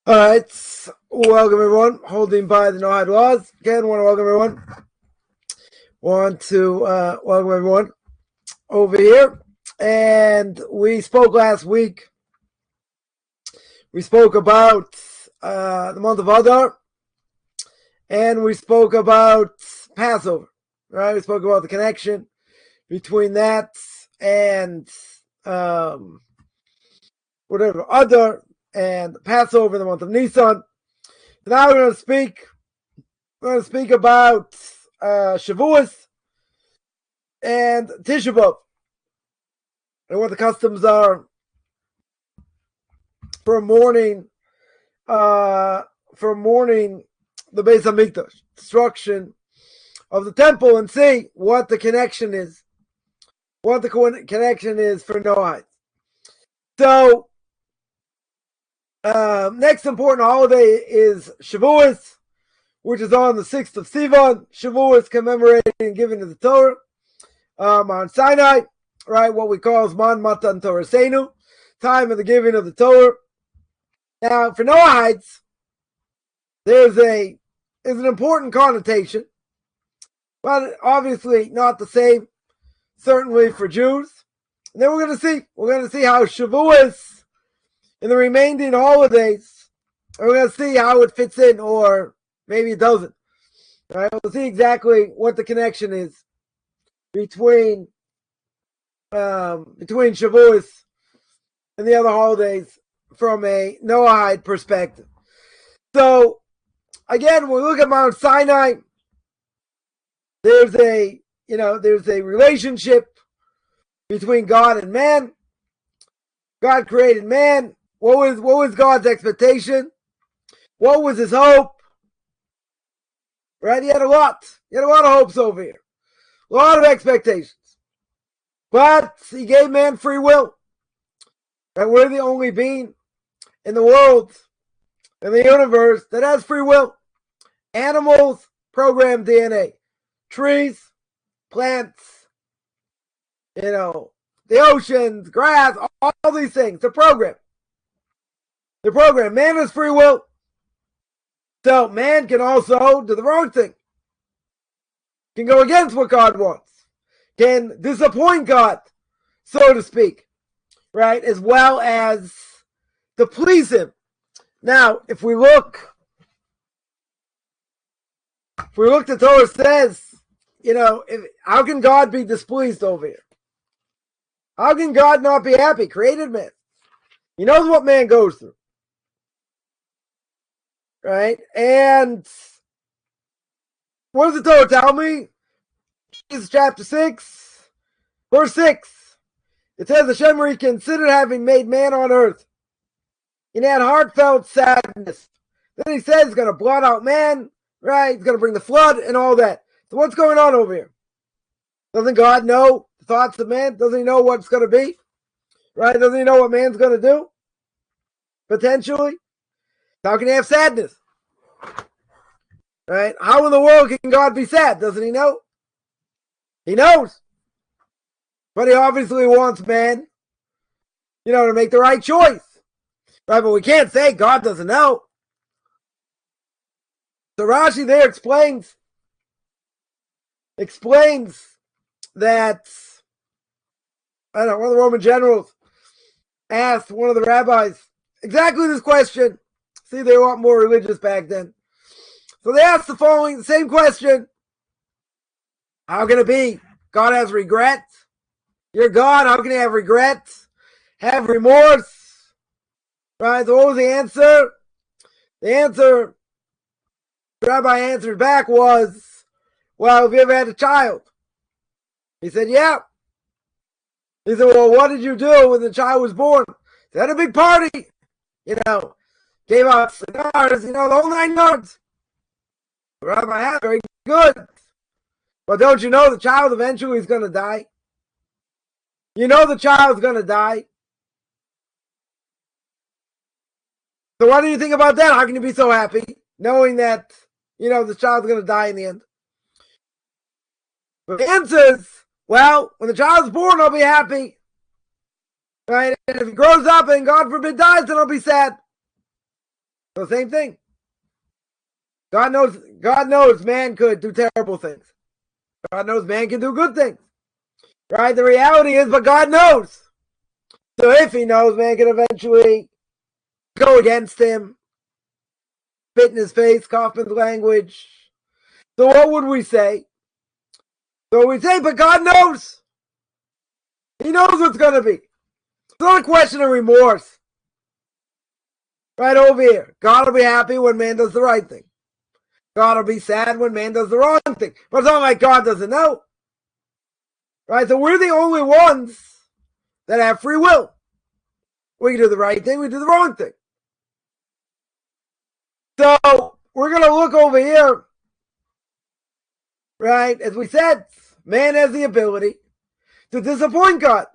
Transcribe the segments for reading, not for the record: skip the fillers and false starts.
All right, welcome everyone. Holding by the Noahide laws. Again, want to welcome everyone. Welcome everyone over here. And we spoke last week. We spoke about the month of Adar, and we spoke about Passover. Right? We spoke about the connection between that and Adar and Passover in the month of Nissan. Now we're going to speak about Shavuos and Tisha B'Av and what the customs are for mourning the Beis Hamikdash, destruction of the temple, and see what the connection is. What the connection is for Noahide. So, next important holiday is Shavuos, which is on the 6th of Sivan. Shavuos commemorating and giving to the Torah on Sinai, right? What we call Zman Matan Torasenu, time of the giving of the Torah. Now, for Noahides, there's an important connotation, but obviously not the same. Certainly for Jews. And then we're going to see how Shavuos in the remaining holidays, we're going to see how it fits in, or maybe it doesn't. All right, we'll see exactly what the connection is between Shavuos and the other holidays from a Noahide perspective. So, again, when we look at Mount Sinai, there's a relationship between God and man. God created man. What was God's expectation? What was his hope? Right? He had a lot of hopes over here. A lot of expectations. But he gave man free will. And we're the only being in the world, in the universe, that has free will. Animals, programmed DNA. Trees, plants, the oceans, grass, all these things. They're programmed. Man has free will. So man can also do the wrong thing. Can go against what God wants. Can disappoint God, so to speak. Right? As well as to please him. Now, if we look, the Torah says, how can God be displeased over here? How can God not be happy? Created man. He knows what man goes through. Right? And what does the Torah tell me? Genesis chapter 6, verse 6. It says, Hashem reconsidered having made man on earth. And had heartfelt sadness. Then he says he's going to blot out man, right? He's going to bring the flood and all that. So what's going on over here? Doesn't God know the thoughts of man? Doesn't he know what it's going to be? Right? Doesn't he know what man's going to do? Potentially. How can he have sadness? Right? How in the world can God be sad? Doesn't he know? He knows. But he obviously wants man, to make the right choice. Right? But we can't say God doesn't know. So Rashi there explains that, one of the Roman generals asked one of the rabbis exactly this question. See, they were a lot more religious back then. So they asked the same question. How can it be? God has regret. You're God. How can you have regret? Have remorse? Right? So what was the answer? The answer the rabbi answered back was, well, have you ever had a child? He said, yeah. He said, well, what did you do when the child was born? He had a big party, gave out cigars, the whole 9 yards. The rabbi had very good. But don't you know the child eventually is going to die? You know the child's going to die. So what do you think about that? How can you be so happy knowing that, the child's going to die in the end? But the answer is, well, when the child's born, I'll be happy. Right? And if he grows up and God forbid dies, then I'll be sad. So same thing. God knows man could do terrible things. God knows man can do good things. Right? The reality is, but God knows. So if he knows, man can eventually go against him, spit in his face, Coffman's language. So what would we say? So we say, but God knows. He knows what's going to be. It's not a question of remorse. Right over here. God will be happy when man does the right thing. God will be sad when man does the wrong thing. But it's not like God doesn't know. Right? So we're the only ones that have free will. We can do the right thing, we do the wrong thing. So we're going to look over here. Right? As we said, man has the ability to disappoint God.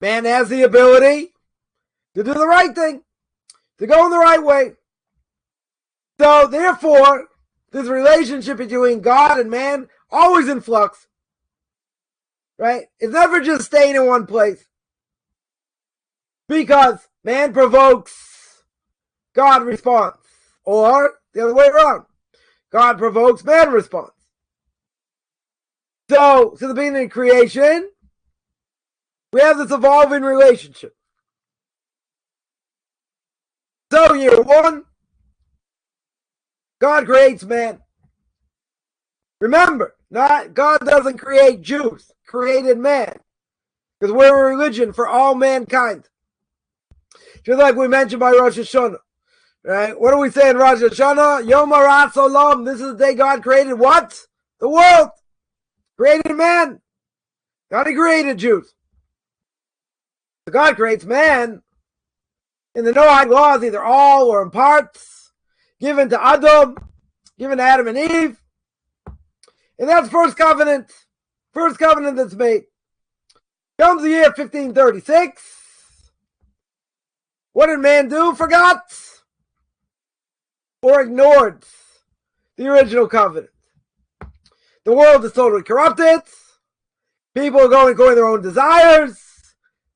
Man has the ability to do the right thing, to go in the right way. So therefore, this relationship between God and man always in flux. Right? It's never just staying in one place. Because man provokes, God responds. Or the other way around. God provokes, man responds. So, to the beginning of creation, we have this evolving relationship. So, year one, God creates man. Remember, God doesn't create Jews, created man. Because we're a religion for all mankind. Just like we mentioned by Rosh HaShanah. Right? What do we say in Rosh HaShanah? Yom Haratz Olam. This is the day God created what? The world. Created man. God created Jews. So God creates man in the Noahide laws, either all or in parts, given to Adam, given to Adam and Eve. And that's first covenant. First covenant that's made. Comes the year 1536. What did man do? Forgot or ignored the original covenant. The world is totally corrupted. People are going according to their own desires.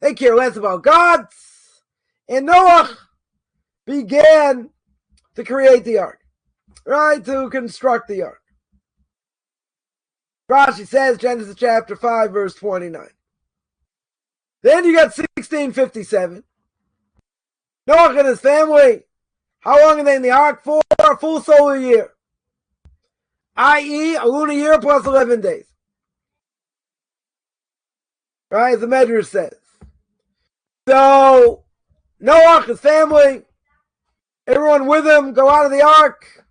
They care less about God. And Noah began to create the ark. Right? To construct the ark. Rashi says, Genesis chapter 5, verse 29. Then you got 1657. Noah and his family, how long are they in the ark for? A full solar year. I.e., a lunar year plus 11 days. Right, as the Medrash says. So, Noah, his family, everyone with him, go out of the ark.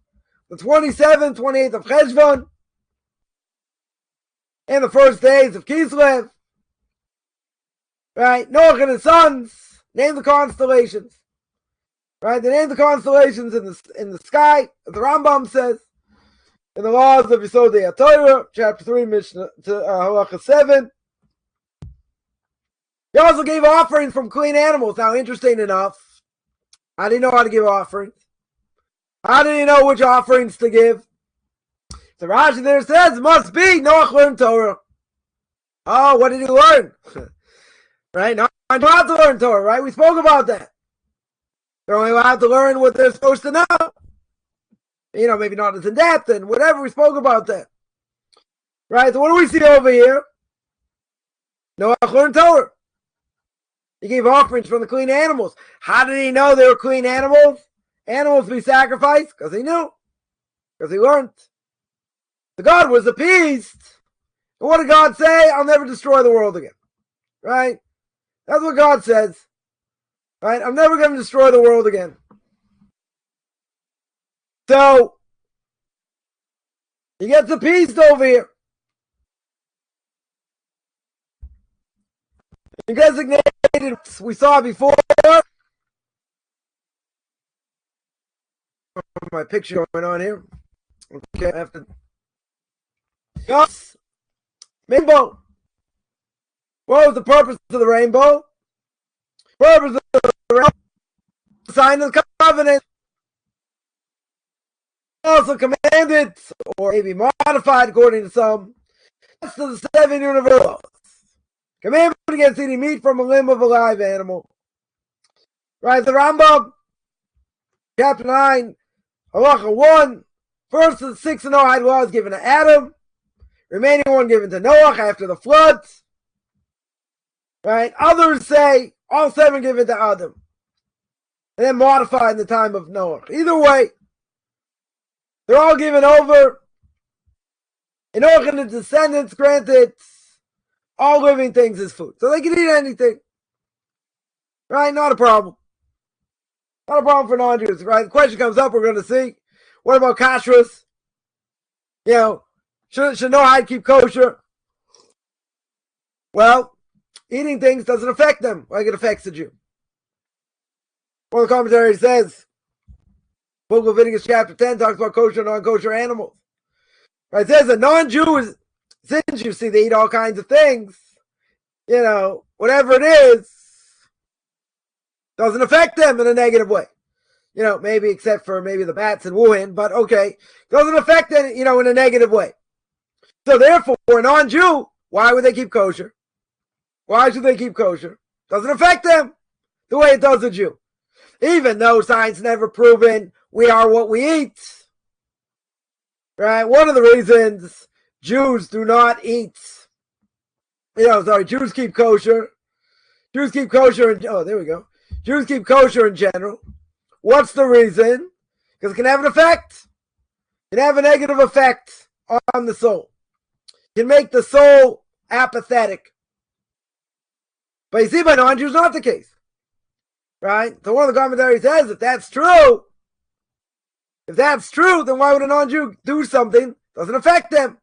The 27th, 28th of Cheshvan. And the first days of Kislev. Right, Noah and his sons name the constellations. Right, they name the constellations in the sky, as the Rambam says. In the laws of VIII-Adar Torah, chapter 3, Mishnah to Halacha 7. He also gave offerings from clean animals. Now, interesting enough, how did he know how to give offerings? How did he know which offerings to give? The Rashi there says, must be Noah learned Torah. Oh, what did he learn? Right? Not allowed to learn Torah, right? We spoke about that. They're only allowed to learn what they're supposed to know. You know, maybe not as in depth and whatever. We spoke about that. Right? So what do we see over here? Noah learned Torah. He gave offerings from the clean animals. How did he know they were clean animals? Animals to be sacrificed? Because he knew. Because he learned. So God was appeased. And what did God say? I'll never destroy the world again. Right? That's what God says. Right? I'm never going to destroy the world again. So, he gets appeased over here. He designated, we saw before. My picture going on here. Okay, I have to. Yes. Rainbow. What was the purpose of the rainbow? Purpose of the rainbow. Sign of the covenant. Also commanded, or maybe modified according to some, to the 7 universal laws. Commandment against eating meat from a limb of a live animal. Right, the Rambam Chapter 9, Halacha 1. First of the 6 Noahide laws given to Adam. Remaining one given to Noah after the floods. Right? Others say all 7 given to Adam. And then modified in the time of Noah. Either way, they're all given over. And Noah and his descendants granted all living things as food. So they can eat anything. Right? Not a problem. Not a problem for non-Jews. Right? The question comes up, we're going to see. What about kashrus? You know, should Noahide keep kosher? Well, eating things doesn't affect them like it affects the Jew. One of the commentaries says, Book of Leviticus chapter 10 talks about kosher and non-kosher animals. Right? It says a non-Jew is, since you see they eat all kinds of things, you know, whatever it is, doesn't affect them in a negative way. You know, maybe except for maybe the bats in Wuhan, but okay. Doesn't affect it, you know, in a negative way. So therefore, for a non-Jew, why would they keep kosher? Why should they keep kosher? Doesn't affect them the way it does a Jew. Even though science never proven we are what we eat. Right? One of the reasons Jews do not eat, Jews keep kosher. Jews keep kosher, Jews keep kosher in general. What's the reason? Because it can have an effect. It can have a negative effect on the soul. It can make the soul apathetic. But you see, by non-Jews, not the case. Right? So one of the commentaries says, if that's true, then why would a non-Jew do something that doesn't affect them?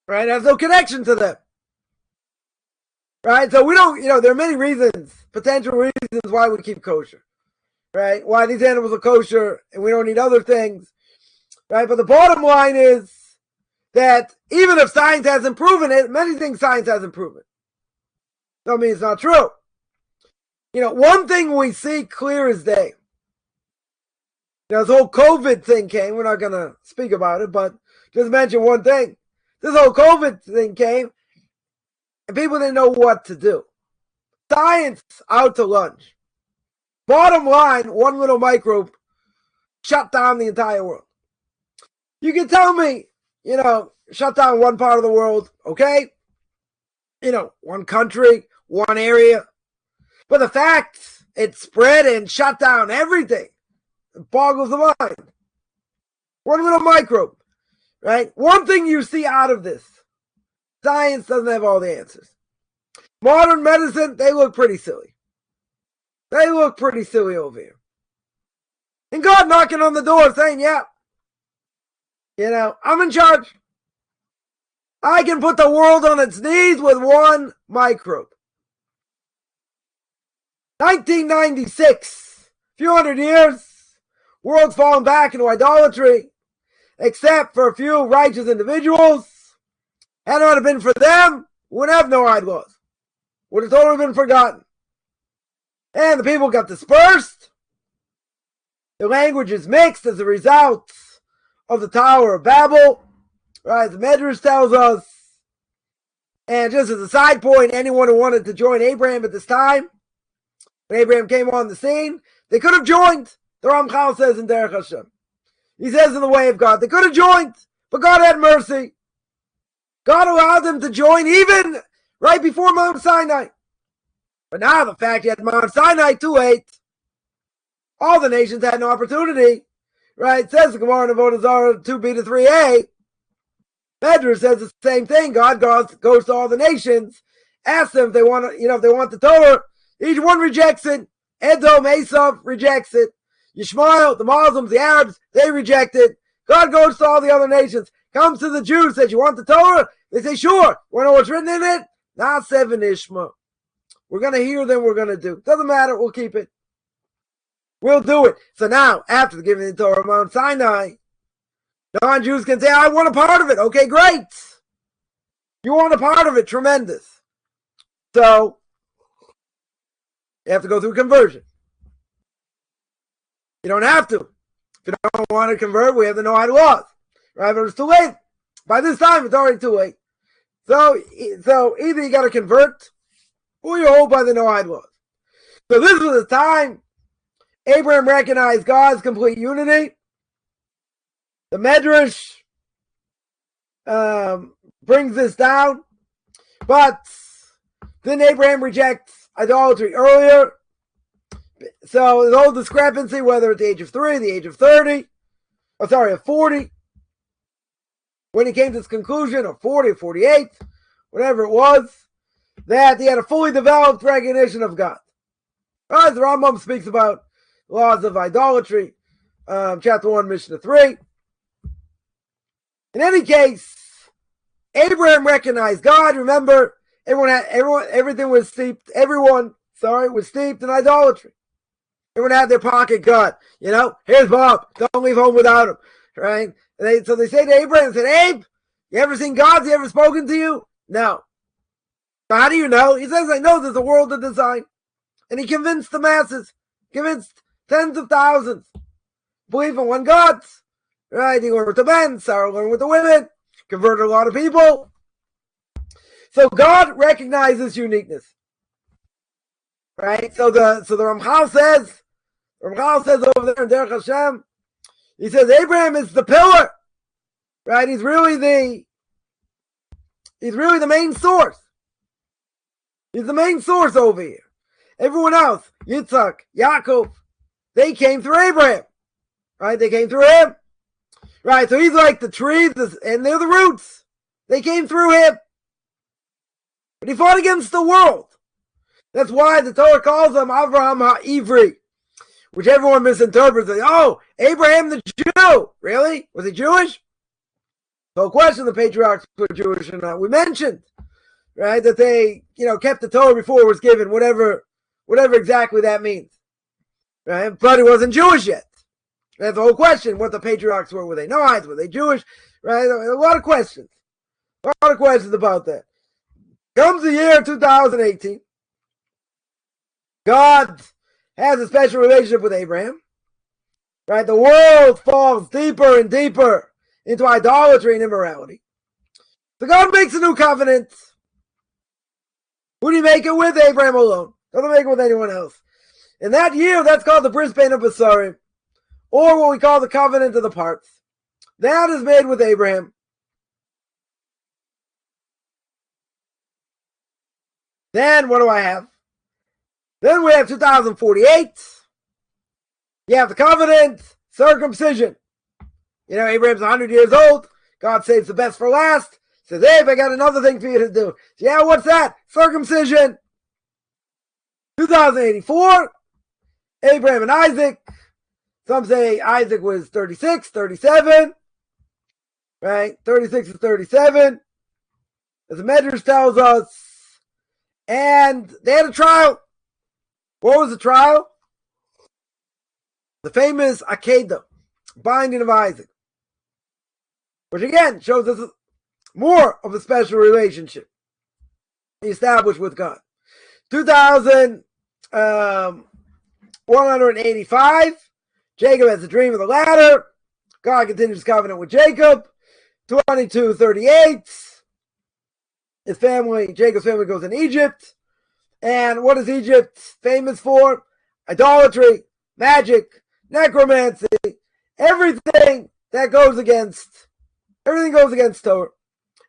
Right? It has no connection to them. Right? So we don't, there are many reasons, potential reasons why we keep kosher. Right? Why these animals are kosher and we don't eat other things. Right? But the bottom line is that even if science hasn't proven it, many things science hasn't proven. That means it's not true. One thing we see clear as day. This whole COVID thing came. We're not going to speak about it, but just mention one thing. This whole COVID thing came, and people didn't know what to do. Science out to lunch. Bottom line, one little microbe shut down the entire world. You can tell me, shut down one part of the world, okay? One country, one area. But the fact it spread and shut down everything, it boggles the mind. One little microbe, right? One thing you see out of this, science doesn't have all the answers. Modern medicine, they look pretty silly. They look pretty silly over here. And God knocking on the door saying, yeah, I'm in charge. I can put the world on its knees with one microbe. 1996, a few hundred years, world's fallen back into idolatry, except for a few righteous individuals. Had it not been for them, we wouldn't have no idols. Would have totally been forgotten. And the people got dispersed. The language is mixed as a result of the Tower of Babel. Right, the Medrash tells us. And just as a side point, anyone who wanted to join Abraham at this time, when Abraham came on the scene, they could have joined. The Ramchal says in Derech Hashem. He says in the way of God, they could have joined, but God had mercy. God allowed them to join even right before Mount Sinai. But now the fact you had Mount Sinai too late, all the nations had an opportunity. Right? It says the Gemara in Avodah Zarah 2b to 3a. Medrash says the same thing. God goes to all the nations, asks them if they want if they want the Torah. Each one rejects it. Edom, Esav rejects it. Yishmael, the Muslims, the Arabs, they reject it. God goes to all the other nations, comes to the Jews, says, you want the Torah? They say, sure. Want to know what's written in it? Not 7 Ishma. We're going to hear them, we're going to do. Doesn't matter, we'll keep it. We'll do it. So now, after the giving of the Torah of Mount Sinai, non-Jews can say, I want a part of it. Okay, great. You want a part of it. Tremendous. So, you have to go through conversion. You don't have to. If you don't want to convert, we have the Noahide laws. Right? But it's too late. By this time, it's already too late. So either you got to convert, or you hold by the Noahide laws. So this was a time Abraham recognized God's complete unity. The Medrash brings this down. But then Abraham rejects idolatry earlier. So there's no discrepancy whether at the age of 3, the age of 30, of 40. When he came to this conclusion of 40 or 48, whatever it was, that he had a fully developed recognition of God. As the Rambam speaks about laws of idolatry, chapter 1, Mishnah 3. In any case, Abraham recognized God. Remember, everything was steeped. Was steeped in idolatry. Everyone had their pocket God. Here's Bob. Don't leave home without him. Right? So they say to Abraham, Abe, you ever seen God? Has he ever spoken to you? No. So how do you know? He says, I know there's a world of design. And he convinced the masses, convinced tens of thousands. Believe in one God. Right? He learned with the men, Sarah learned with the women, converted a lot of people. So God recognizes uniqueness. Right? So the Ramchal says over there in Derech Hashem, he says Abraham is the pillar. Right? He's really the main source. He's the main source over here. Everyone else, Yitzhak, Yaakov, they came through Abraham. Right? They came through him. Right? So he's like the trees, and they're the roots. They came through him. But he fought against the world. That's why the Torah calls him Avraham HaIvri, which everyone misinterprets. Oh, Abraham the Jew. Really? Was he Jewish? No question the patriarchs were Jewish or not. We mentioned, right, that they, kept the Torah before it was given, whatever exactly that means. Right? But he wasn't Jewish yet. That's the whole question, what the patriarchs were. Were they Noahides? Were they Jewish? Right? A lot of questions. A lot of questions about that. Comes the year 2018. God has a special relationship with Abraham. Right? The world falls deeper and deeper into idolatry and immorality. So God makes a new covenant. Who do you make it with? Abraham alone. Doesn't make it with anyone else. In that year, that's called the Brisbane of Basarim, or what we call the covenant of the parts. That is made with Abraham. Then what do I have? Then we have 2048. You have the covenant, circumcision. Abraham's 100 years old. God saves the best for last. Says, Abe, I got another thing for you to do. Yeah, what's that? Circumcision. 2084. Abraham and Isaac. Some say Isaac was 36, 37. Right? 36 to 37. As the Medrash tells us. And they had a trial. What was the trial? The famous Akedah, binding of Isaac. Which again shows us more of a special relationship established with God. 2185, Jacob has a dream of the ladder. God continues his covenant with Jacob. 2238, Jacob's family goes in Egypt. And what is Egypt famous for? Idolatry, magic, necromancy, everything goes against Torah.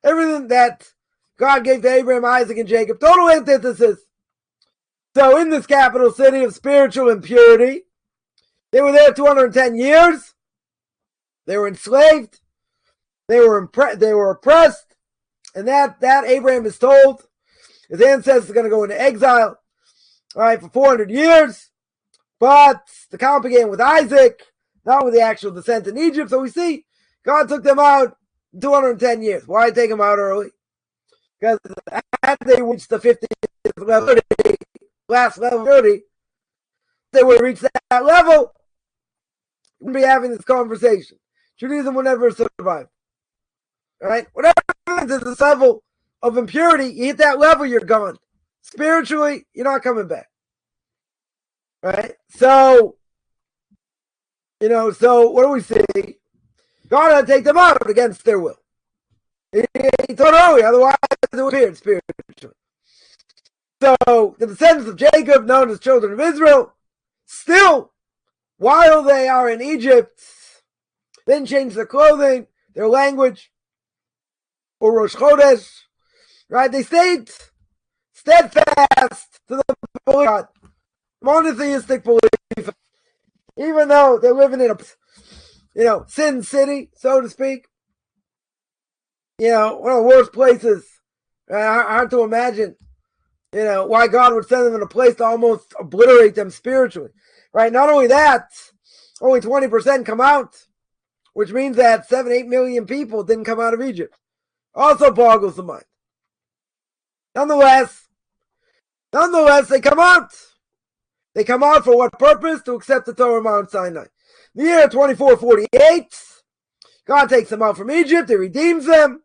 Everything that God gave to Abraham, Isaac, and Jacob. Total antithesis. So in this capital city of spiritual impurity, they were there 210 years. They were enslaved. They were oppressed. And that Abraham is told his ancestors are going to go into exile, all right, for 400 years. But the count began with Isaac, not with the actual descent in Egypt. So we see God took them out in 210 years. Why take them out early? Because had they reached the 50th level, last level 30, they would have reached that level, we wouldn't be having this conversation. Judaism would never survive. All right? Whatever is this level of impurity, you hit that level, you're gone. Spiritually, you're not coming back. Right? So, so what do we see? God had to take them out against their will. He told early, otherwise it would appear spiritually. So, the descendants of Jacob, known as children of Israel, still while they are in Egypt, didn't change their clothing, their language, or Rosh Chodesh, right? They stayed steadfast to the belief of God, monotheistic belief, even though they're living in a, sin city, so to speak. One of the worst places. Hard to imagine, why God would send them in a place to almost obliterate them spiritually, right? Not only that, only 20% come out, which means that 7-8 million people didn't come out of Egypt. Also boggles the mind. Nonetheless, they come out. They come out for what purpose? To accept the Torah of Mount Sinai. The year 2448, God takes them out from Egypt. He redeems them,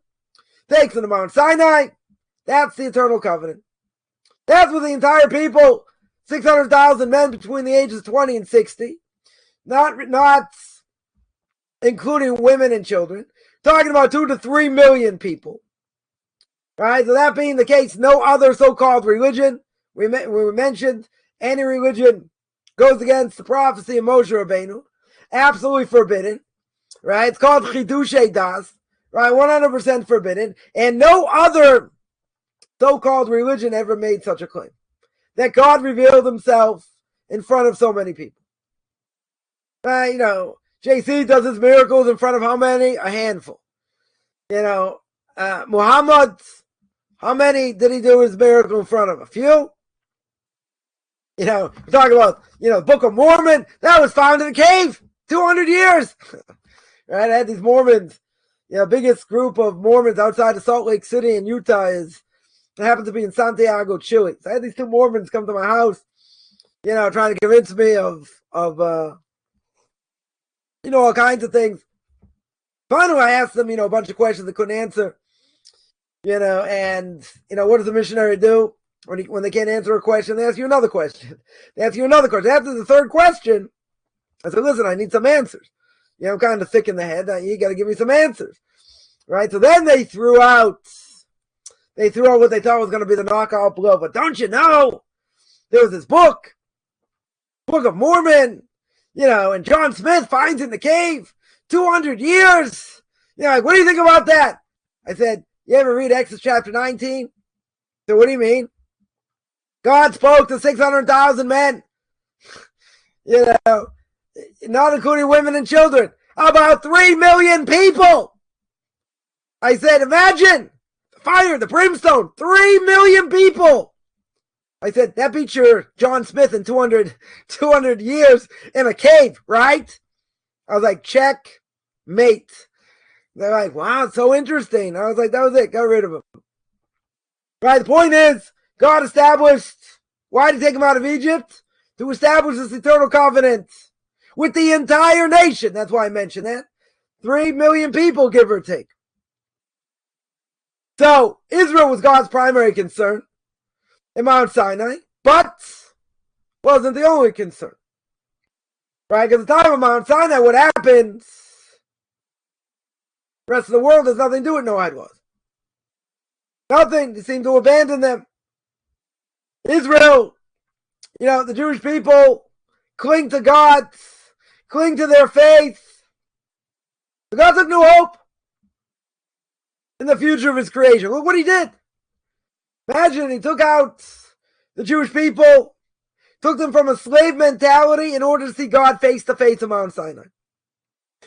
takes them to Mount Sinai. That's the eternal covenant. That's with the entire people, 600,000 men between the ages of 20 and 60, not including women and children. Talking about 2 to 3 million people. Right? So that being the case, no other so-called religion, we mentioned, any religion goes against the prophecy of Moshe Rabbeinu. Absolutely forbidden. Right? It's called Chidushei Das. Right? 100% forbidden. And no other so-called religion ever made such a claim. That God revealed himself in front of so many people. JC does his miracles in front of how many? A handful. Muhammad, how many did he do his miracle in front of? A few? We talk about, the Book of Mormon. That was found in a cave. 200 years. Right? I had these Mormons. Biggest group of Mormons outside of Salt Lake City in Utah it happens to be in Santiago, Chile. So I had these 2 Mormons come to my house, trying to convince me of all kinds of things. Finally, I asked them, a bunch of questions they couldn't answer. And what does a missionary do when they can't answer a question? They ask you another question. After the third question, I said, listen, I need some answers. I'm kind of thick in the head. You got to give me some answers. Right? So then they threw out what they thought was going to be the knockout blow. But don't you know, there was this Book of Mormon, and John Smith finds in the cave, 200 years. What do you think about that? I said, you ever read Exodus chapter 19? So what do you mean? God spoke to 600,000 men, not including women and children, about 3 million people. I said, imagine the fire, the brimstone, 3 million people. I said, that beats your John Smith in 200 years in a cave, right? I was like, checkmate. They're like, wow, it's so interesting. I was like, that was it. Got rid of him. Right? The point is, God established, why did he take him out of Egypt? To establish this eternal covenant with the entire nation. That's why I mentioned that. 3 million people, give or take. So, Israel was God's primary concern in Mount Sinai, but wasn't the only concern. Right? Because at the time of Mount Sinai, what happens, the rest of the world has nothing to do with Noahide laws. Nothing. They seem to abandon them. Israel, the Jewish people cling to God, cling to their faith. But God took no hope in the future of his creation. Look what he did. Imagine he took out the Jewish people, took them from a slave mentality in order to see God face to face on Mount Sinai.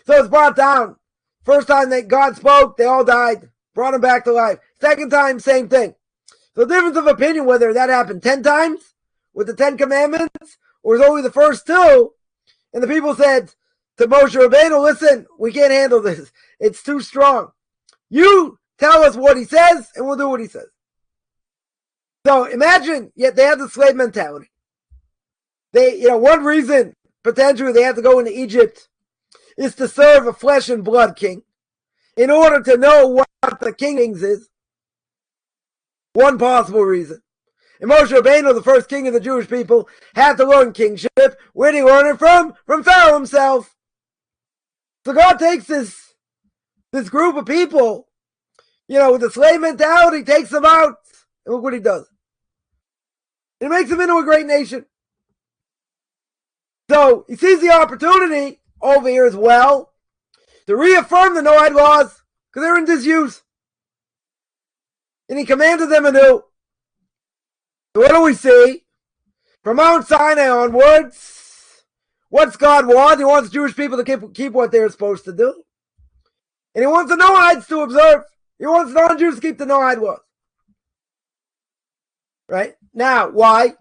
So it's brought down. First time that God spoke, they all died. Brought them back to life. Second time, same thing. So difference of opinion whether that happened 10 times with the 10 commandments or was only the first 2. And the people said to Moshe Rabbeinu, listen, we can't handle this. It's too strong. You tell us what he says and we'll do what he says. So imagine, yet they have the slave mentality. They, one reason potentially they have to go into Egypt is to serve a flesh and blood king in order to know what the king's is. One possible reason. And Moshe Rabbeinu, the first king of the Jewish people, had to learn kingship. Where did he learn it from? From Pharaoh himself. So God takes this group of people, with a slave mentality, takes them out, and look what he does. It makes them into a great nation. So he sees the opportunity over here as well to reaffirm the Noahide laws because they're in disuse. And he commanded them anew. So what do we see? From Mount Sinai onwards, what's God want? He wants Jewish people to keep what they're supposed to do. And he wants the Noahides to observe. He wants non-Jews to keep the Noahide laws. Right? Now, why?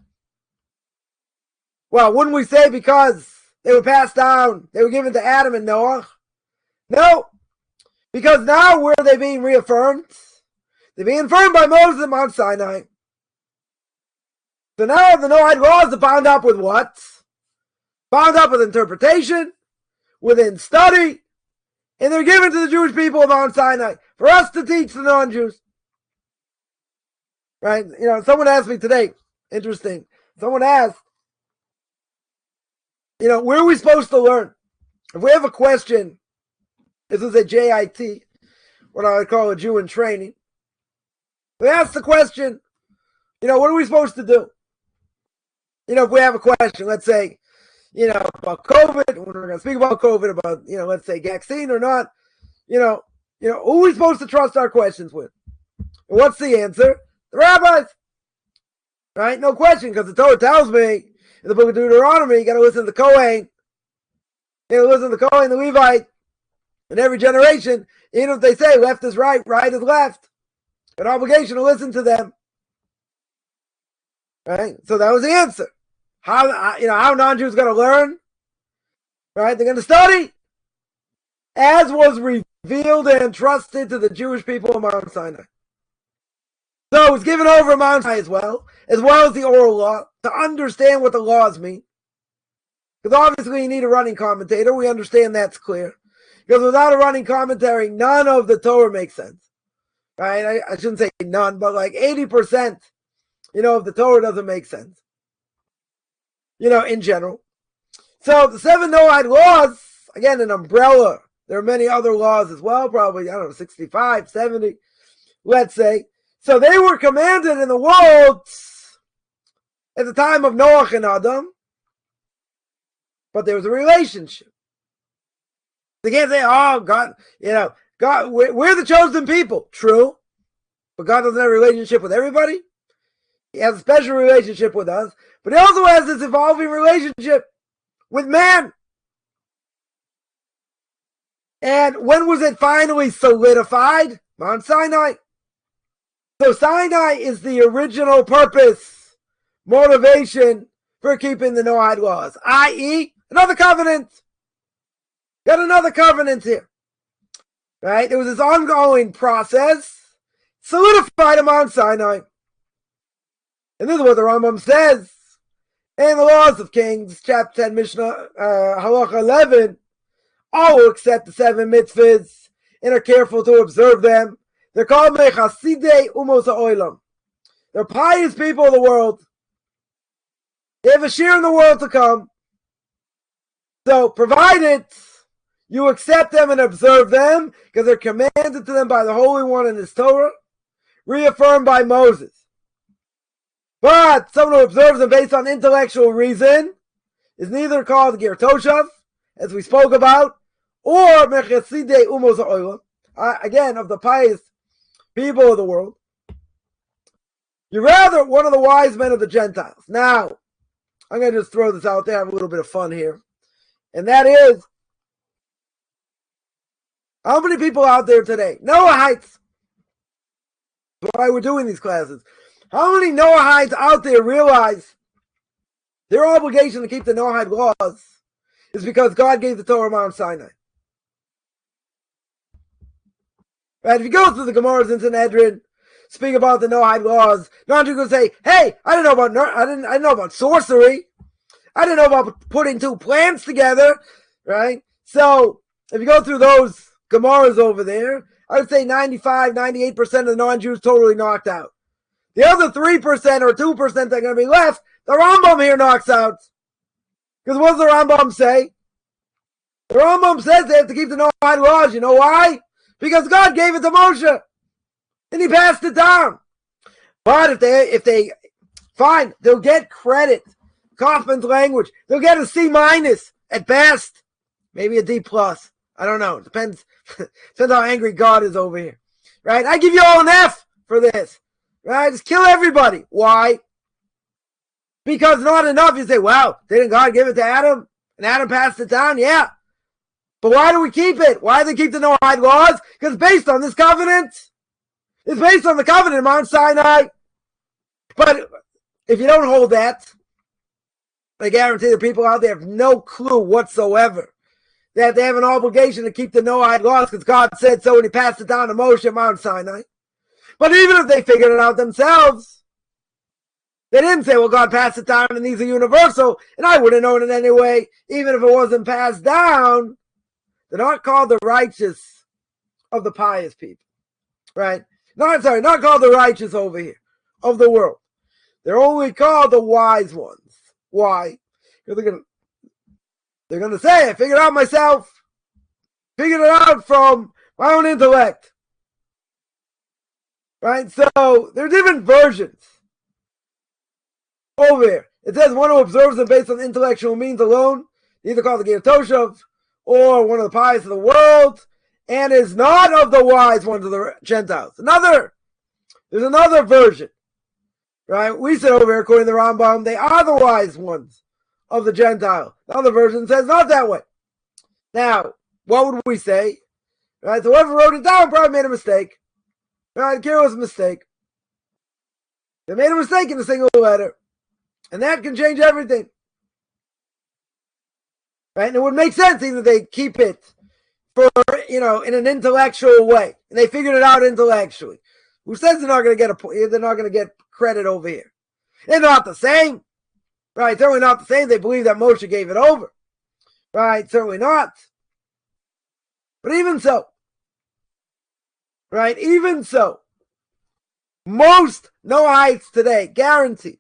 Well, wouldn't we say because they were passed down, they were given to Adam and Noah? No. Because now where are they being reaffirmed? They're being affirmed by Moses at Mount Sinai. So now the Noahide laws are bound up with what? Bound up with interpretation, within study, and they're given to the Jewish people of Mount Sinai for us to teach the non-Jews. Right? You know, someone asked me today, interesting, someone asked, you know, where are we supposed to learn? If we have a question, this is a JIT, what I would call a Jew in training. We ask the question, you know, what are we supposed to do? You know, if we have a question, let's say, you know, about COVID, we're going to speak about COVID, about, you know, let's say vaccine or not, you know, who are we supposed to trust our questions with? And what's the answer? The rabbis. Right? No question, because the Torah tells me in the book of Deuteronomy, you got to listen to the Kohen. You got to listen to the Kohen, the Levite, in every generation, even if they say left is right, right is left. An obligation to listen to them. Right? So that was the answer. How non-Jews going to learn? Right? They're going to study. As was revealed and entrusted to the Jewish people of Mount Sinai. So it was given over Mount Sinai as well as the oral law, to understand what the laws mean. Because obviously you need a running commentator. We understand that's clear. Because without a running commentary, none of the Torah makes sense. Right? I shouldn't say none, but like 80%, you know, of the Torah doesn't make sense. You know, in general. So the 7 Noahide laws, again, an umbrella. There are many other laws as well, probably, I don't know, 65, 70, let's say. So they were commanded in the world at the time of Noah and Adam, but there was a relationship. They can't say, oh, God, you know, God, we're the chosen people. True, but God doesn't have a relationship with everybody. He has a special relationship with us, but he also has this evolving relationship with man. And when was it finally solidified? Mount Sinai. So Sinai is the original purpose, motivation for keeping the Noahide laws, i.e., another covenant. Got another covenant here. Right? There was this ongoing process, solidified at Mount Sinai. And this is what the Rambam says in the Laws of Kings, chapter 10, Mishnah, Halacha 11. All who accept the 7 mitzvahs and are careful to observe them, they're called Mechasidei Umos HaOlam. They're pious people of the world. They have a share in the world to come. So, provided you accept them and observe them, because they're commanded to them by the Holy One in His Torah, reaffirmed by Moses. But someone who observes them based on intellectual reason is neither called Ger Toshav, as we spoke about, or Mechasidei Umos HaOlam, again, of the pious people of the world. You're rather one of the wise men of the Gentiles. Now, I'm going to just throw this out there, have a little bit of fun here. And that is, how many people out there today, Noahides, that's why we're doing these classes, how many Noahides out there realize their obligation to keep the Noahide laws is because God gave the Torah Mount Sinai? Right? If you go through the Gemaras in Sanhedrin, speak about the Noahide laws, non-Jews will say, "Hey, I didn't know about sorcery. I didn't know about putting 2 plants together." Right? So if you go through those Gemaras over there, I would say 95, 98% of the non-Jews totally knocked out. The other 3% or 2% that are going to be left, the Rambam here knocks out. Because what does the Rambam say? The Rambam says they have to keep the Noahide laws. You know why? Because God gave it to Moshe. And he passed it down. But if they fine, they'll get credit Coffman's language, they'll get a C- at best, maybe a D+. I don't know. It depends how angry God is over here. Right? I give you all an F for this. Right? Just kill everybody. Why? Because not enough. You say, wow, didn't God give it to Adam? And Adam passed it down? Yeah. But why do we keep it? Why do they keep the Noahide laws? Because it's based on this covenant. It's based on the covenant of Mount Sinai. But if you don't hold that, I guarantee the people out there have no clue whatsoever that they have an obligation to keep the Noahide laws because God said so when he passed it down to Moshe at Mount Sinai. But even if they figured it out themselves, they didn't say, well, God passed it down and these are universal, and I would have known it anyway, even if it wasn't passed down. They're not called the righteous of the pious people, right? Not called the righteous over here of the world. They're only called the wise ones. Why? Because they're going to say, I figured it out myself. Figured it out from my own intellect. Right? So, there are different versions over here. It says one who observes them based on intellectual means alone, either called the Ger Toshav, or one of the pious of the world, and is not of the wise ones of the Gentiles. There's another version. Right? We said over here, according to the Rambam, they are the wise ones of the Gentile. The other version says not that way. Now, what would we say? Right? So whoever wrote it down probably made a mistake. Right? Careless mistake. They made a mistake in a single letter. And that can change everything. Right? And it would make sense either they keep it for, in an intellectual way. And they figured it out intellectually. Who says they're not going to get credit over here? They're not the same. Right? Certainly not the same. They believe that Moshe gave it over. Right? Certainly not. But even so. Right? Even so. Most Noahites today, guaranteed.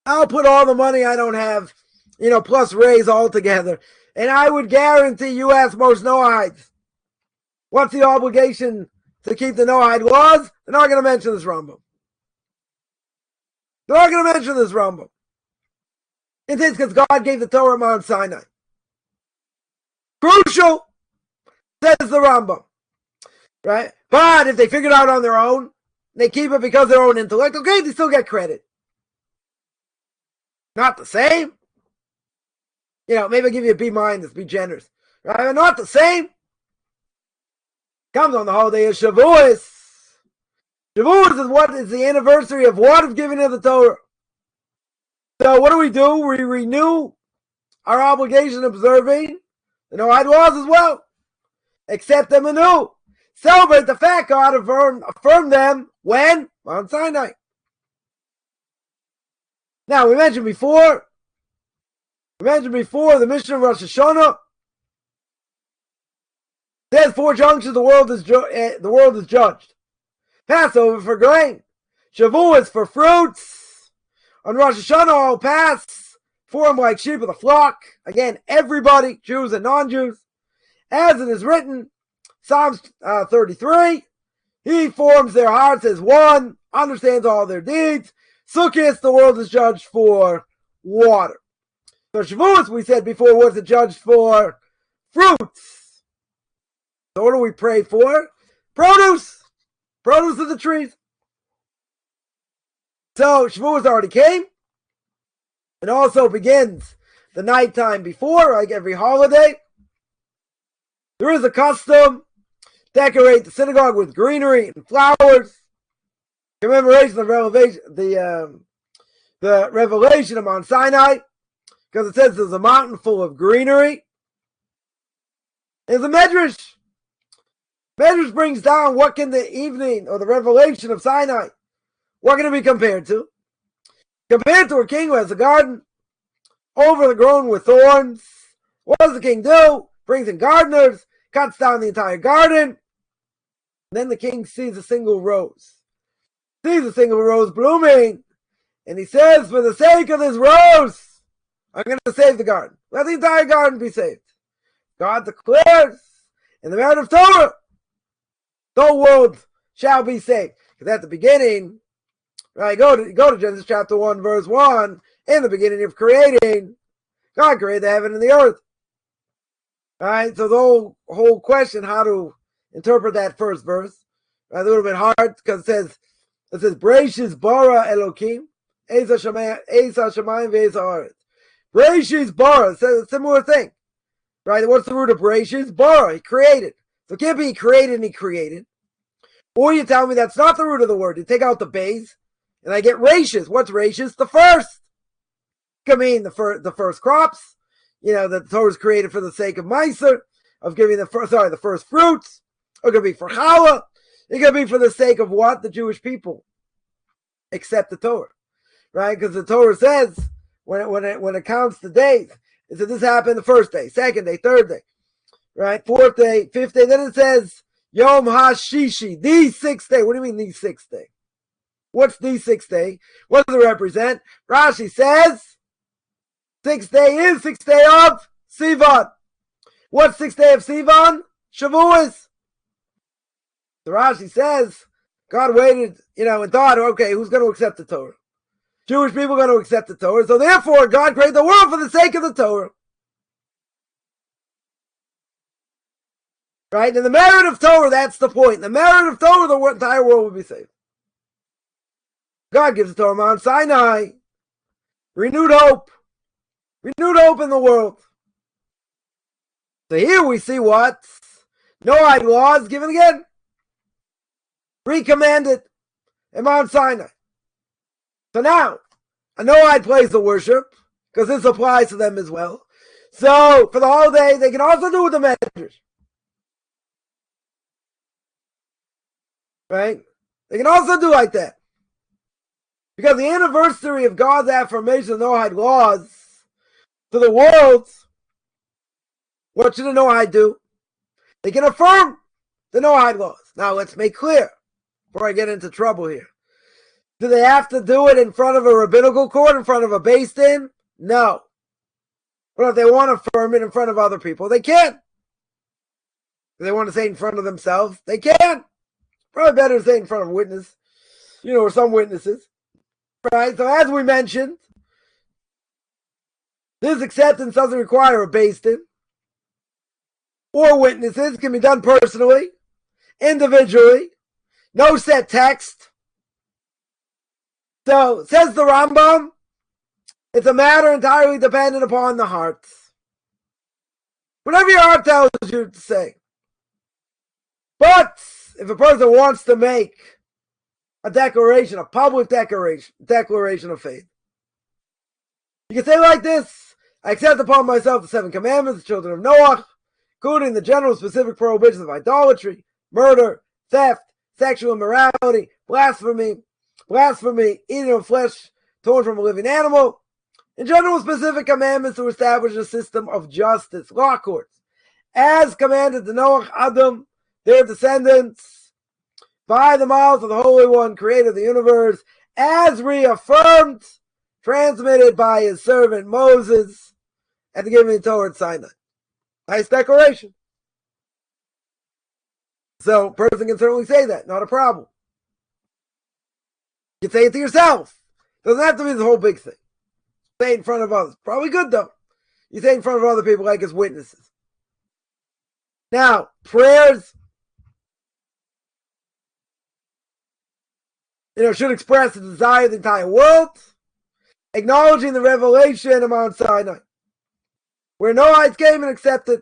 I'll put all the money I don't have, plus raise all together. And I would guarantee you ask most Noahites, what's the obligation to keep the Noahide laws? They're not going to mention this Rambam. They're not going to mention this Rambam. It is because God gave the Torah at Mount Sinai. Crucial, says the Rambam. Right? But if they figure it out on their own, they keep it because of their own intellect, okay, they still get credit. Not the same. Maybe I'll give you a B-, be generous. Right? Not the same. Comes on the holiday of Shavuos. Shavuos is what is the anniversary of what of giving of the Torah. So what do? We renew our obligation of observing the Noahide laws as well. Accept them anew. Celebrate the fact God affirmed them when? Mount Sinai. Now, we mentioned before the mission of Rosh HaShanah. There's 4 junctions the world is judged. Passover for grain. Shavuos for fruits. On Rosh Hashanah all pass. Form like sheep of the flock. Again, everybody, Jews and non-Jews. As it is written, Psalms 33. He forms their hearts as one, understands all their deeds. Sukkot, the world is judged for water. So Shavuos, we said before, was it judged for fruits. So what do we pray for? Produce. Produce of the trees. So Shavuos already came. It also begins the nighttime before, like every holiday. There is a custom, decorate the synagogue with greenery and flowers. Commemoration of the revelation of Mount Sinai, because it says there's a mountain full of greenery. There's a medrash. Medrash brings down what can the evening or the revelation of Sinai, what can it be compared to? Compared to a king who has a garden overgrown with thorns. What does the king do? Brings in gardeners, cuts down the entire garden. Then the king sees a single rose. Sees a single rose blooming. And he says, for the sake of this rose, I'm going to save the garden. Let the entire garden be saved. God declares in the merit of Torah, the whole world shall be saved. Because at the beginning, Right? Go to Genesis chapter 1, verse 1. In the beginning of creating, God created the heaven and the earth. All right, so the whole question, how to interpret that first verse, right, a little bit hard because it says Bereshis bara Elokim, Eis hashamayim ve'eis haaretz. Bereshis bara, says a similar thing, right? What's the root of Bereshis? Bara, he created. So it can't be he created and he created. Or you tell me that's not the root of the word. You take out the base, and I get Rashis. What's Rashis? The first. It could mean the first crops. That the Torah is created for the sake of Meiser, of giving the first fruits. Or it could be for Challah. It could be for the sake of what? The Jewish people accept the Torah. Right? Because the Torah says, when it counts the days, it says this happened the first day, second day, third day. Right? Fourth day, fifth day. Then it says, Yom HaShishi, the sixth day. What do you mean the sixth day? What's the sixth day? What does it represent? Rashi says, sixth day is sixth day of Sivan. What's sixth day of Sivan? Shavuos. The Rashi says, God waited, and thought, okay, who's going to accept the Torah? Jewish people are going to accept the Torah. So therefore, God created the world for the sake of the Torah. Right? And the merit of Torah, that's the point. The merit of Torah, the entire world will be saved. God gives the Torah Mount Sinai. Renewed hope. Renewed hope in the world. So here we see what? Noahide laws given again. Recommanded in Mount Sinai. So now, a Noahide place of worship, because this applies to them as well. So for the holiday, they can also do with the measures. Right? They can also do like that. Because the anniversary of God's affirmation of Noahide laws to the world, what should the Noahide do? They can affirm the Noahide laws. Now let's make clear, before I get into trouble here. Do they have to do it in front of a rabbinical court, in front of a Beis Din? No. But if they want to affirm it in front of other people, they can. If they want to say it in front of themselves, they can. Probably better to say it in front of a witness, or some witnesses. Right? So as we mentioned, this acceptance doesn't require a Beis Din or witnesses. It can be done personally, individually, no set text. So, says the Rambam, it's a matter entirely dependent upon the heart. Whatever your heart tells you to say. But if a person wants to make a declaration, a public declaration of faith, you can say like this: I accept upon myself the 7 commandments, the children of Noah, including the general specific prohibitions of idolatry, murder, theft, sexual immorality, blasphemy, eating of flesh torn from a living animal, and general specific commandments to establish a system of justice, law courts, as commanded to Noah, Adam, their descendants, by the mouth of the Holy One, creator of the universe, as reaffirmed, transmitted by his servant Moses at the giving of Torah at Sinai. Nice declaration. So, a person can certainly say that, not a problem. You can say it to yourself. Doesn't have to be the whole big thing. Say it in front of others. Probably good though. You say it in front of other people like as witnesses. Now, prayers, should express the desire of the entire world, acknowledging the revelation of Mount Sinai, where Noahides came and accepted.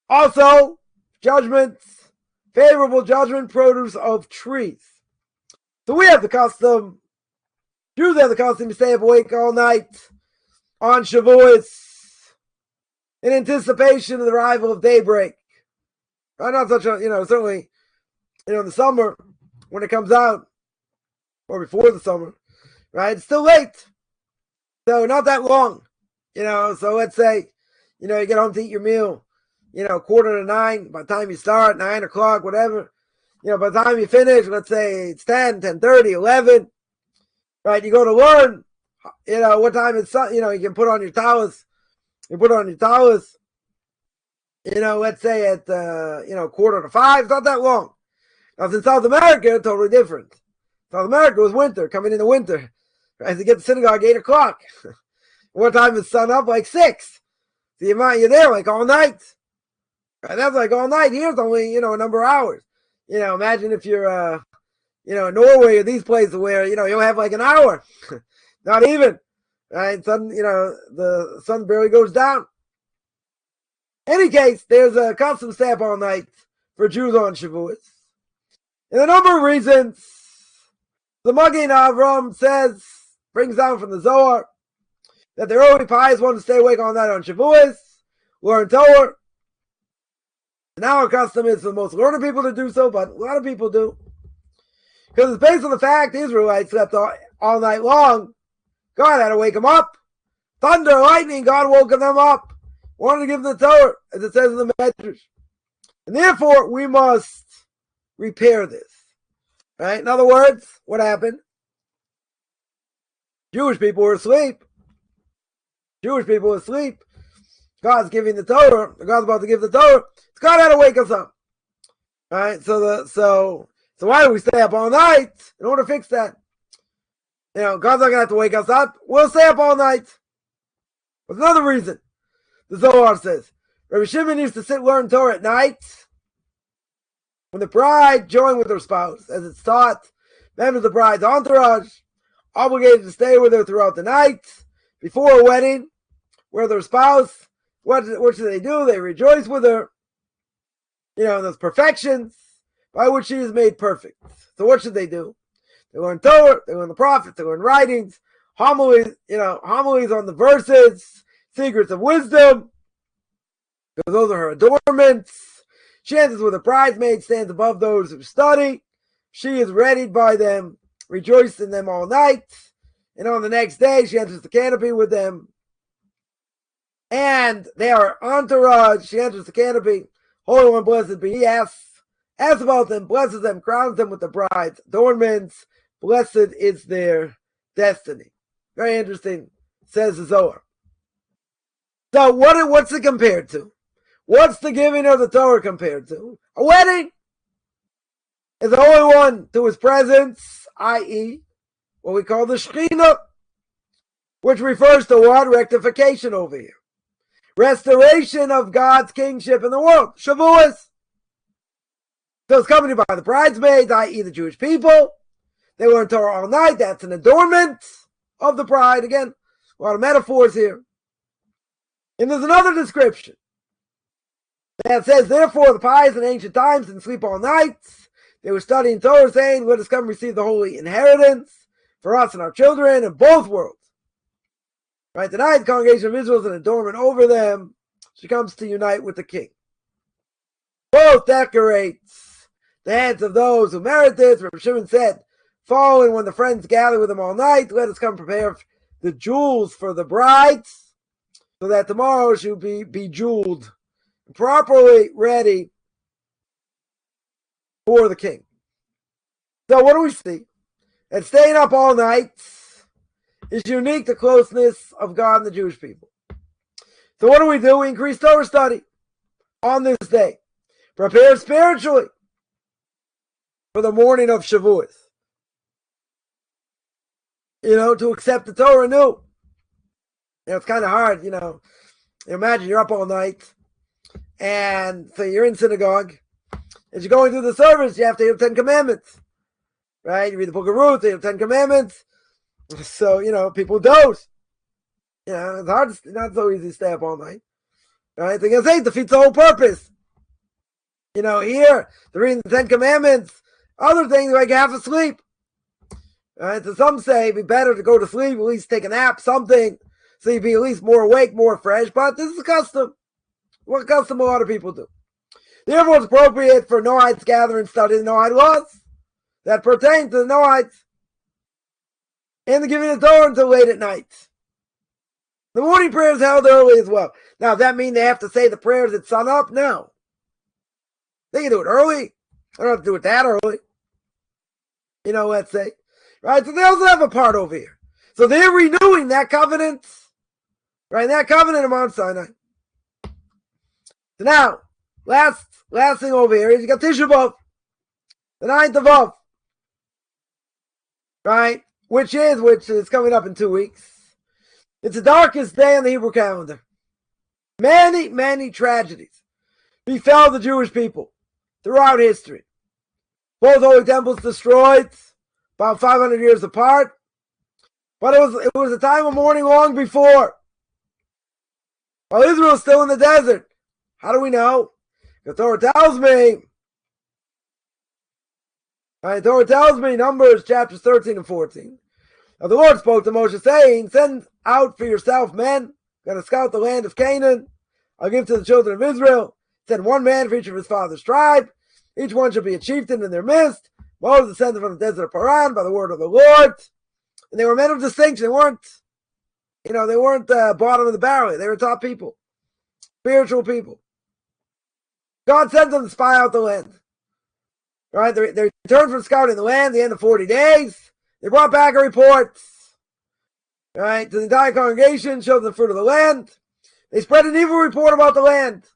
Also, judgments, favorable judgment, produce of trees. So we have the custom, Jews have the custom to stay up awake all night on Shavuos in anticipation of the arrival of daybreak. Right? Not such a, certainly, in the summer when it comes out, or before the summer, right? It's still late. So not that long, so let's say, you get home to eat your meal, 8:45, by the time you start, 9 o'clock, whatever, by the time you finish, let's say it's 10, 10:30, 11, right? You go to learn, what time it's, you can put on your towels, let's say at, 4:45, it's not that long. Now, in South America, it's totally different. South America was winter, coming into winter. Right? To get to synagogue 8 o'clock. One time it's sun up like 6. So you're there like all night. Right? That's like all night. Here's only, a number of hours. Imagine if you're, in Norway or these places where, you'll have like an hour. Not even. Right? The sun barely goes down. Any case, there's a custom stay up all night for Jews on Shavuos. And a number of reasons. The Magen Avram brings down from the Zohar, that the early pious ones to stay awake all night on Shavuos, learn Torah. Now our custom is for the most learned people to do so, but a lot of people do. Because it's based on the fact the Israelites slept all night long. God had to wake them up. Thunder, lightning, God woke them up. Wanted to give them the Torah, as it says in the Medrash. And therefore, we must repair this. Right? In other words, what happened? Jewish people were asleep. God's giving the Torah. God's about to give the Torah. God had to wake us up. Right? So why do we stay up all night? In order to fix that. God's not going to have to wake us up. We'll stay up all night. There's another reason. The Zohar says, Rabbi Shimon used to sit and learn Torah at night when the bride joined with her spouse. As it's taught, members of the bride's entourage obligated to stay with her throughout the night before a wedding, where their spouse, what should they do? They rejoice with her. Those perfections by which she is made perfect. So what should they do? They learn Torah, they learn the prophets, they learn writings, homilies on the verses, secrets of wisdom, because those are her adornments. She enters with a bridesmaid, stands above those who study. She is readied by them, rejoiced in them all night. And on the next day, she enters the canopy with them. And they are entourage. She enters the canopy. Holy One, blessed be He, asks about them, blesses them, crowns them with the bride's adornments. Blessed is their destiny. Very interesting, says the Zohar. So what's it compared to? What's the giving of the Torah compared to? A wedding. Is the Holy One to His presence, i.e., what we call the Shekhinah, which refers to what? Rectification over here. Restoration of God's kingship in the world. Shavuos. So it's accompanied by the bridesmaids, i.e. the Jewish people. They learn Torah all night. That's an adornment of the bride. Again, a lot of metaphors here. And there's another description that says, therefore, the pious in ancient times didn't sleep all night. They were studying Torah, saying, let us come receive the holy inheritance for us and our children in both worlds. Right? Tonight, the congregation of Israel is an adornment over them. She comes to unite with the king. Both decorates the heads of those who merit this. Rabbi Shimon said, following when the friends gather with them all night, let us come prepare the jewels for the brides, so that tomorrow she'll be bejeweled, properly ready for the king. So what do we see? That staying up all night is unique to closeness of God and the Jewish people. So what do? We increase Torah study on this day. Prepare spiritually for the morning of Shavuos. To accept the Torah anew. It's kind of hard, Imagine you're up all night, and so you're in synagogue. As you're going through the service, you have to hear the 10 Commandments. Right? You read the book of Ruth, you have 10 Commandments. So, people doze. It's hard, it's not so easy to stay up all night. Right? They're going to say it defeats the whole purpose. Here, they're reading the 10 Commandments. Other things, like half asleep. Right? So some say it'd be better to go to sleep, at least take a nap, something, so you'd be at least more awake, more fresh. But this is a custom. What custom a lot of people do. Therefore, it's appropriate for Noahides to gather and study the Noahide laws that pertain to the Noahides, and the giving of Torah until late at night. The morning prayer is held early as well. Now, does that mean they have to say the prayers at sunup? No. They can do it early. They don't have to do it that early. Let's say. Right? So they also have a part over here. So they're renewing that covenant. Right? That covenant of Mount Sinai. So now, last thing over here is you got Tisha B'Av, the 9th of Av. right? Which is coming up in 2 weeks. It's the darkest day on the Hebrew calendar. Many, many tragedies befell the Jewish people throughout history. Both holy temples destroyed, about 500 years apart. But it was a time of mourning long before. While Israel is still in the desert. How do we know? The Torah tells me. The Torah tells me, Numbers chapters 13 and 14. Now the Lord spoke to Moshe, saying, "Send out for yourself men, going to scout the land of Canaan. I'll give to the children of Israel. Send one man for each of his father's tribe. Each one shall be a chieftain in their midst. Moses descended from the desert of Paran by the word of the Lord." And they were men of distinction. They weren't bottom of the barrel. They were top people, spiritual people. God sent them to spy out the land. Right? They returned from scouting the land at the end of 40 days. They brought back a report, right, to the entire congregation, showed them the fruit of the land. They spread an evil report about the land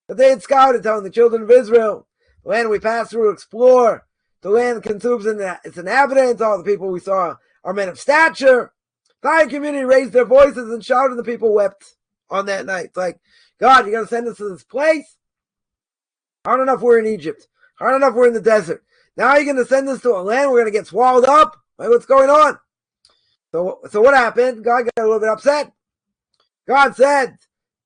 that they had scouted, telling the children of Israel, "The land we passed through to explore, the land consumes its inhabitants. All the people we saw are men of stature." The entire community raised their voices and shouted, and the people wept on that night. It's like, God, you're going to send us to this place? Hard enough we're in Egypt. Hard enough we're in the desert. Now you're going to send us to a land we're going to get swallowed up? Like, what's going on? So what happened? God got a little bit upset. God said,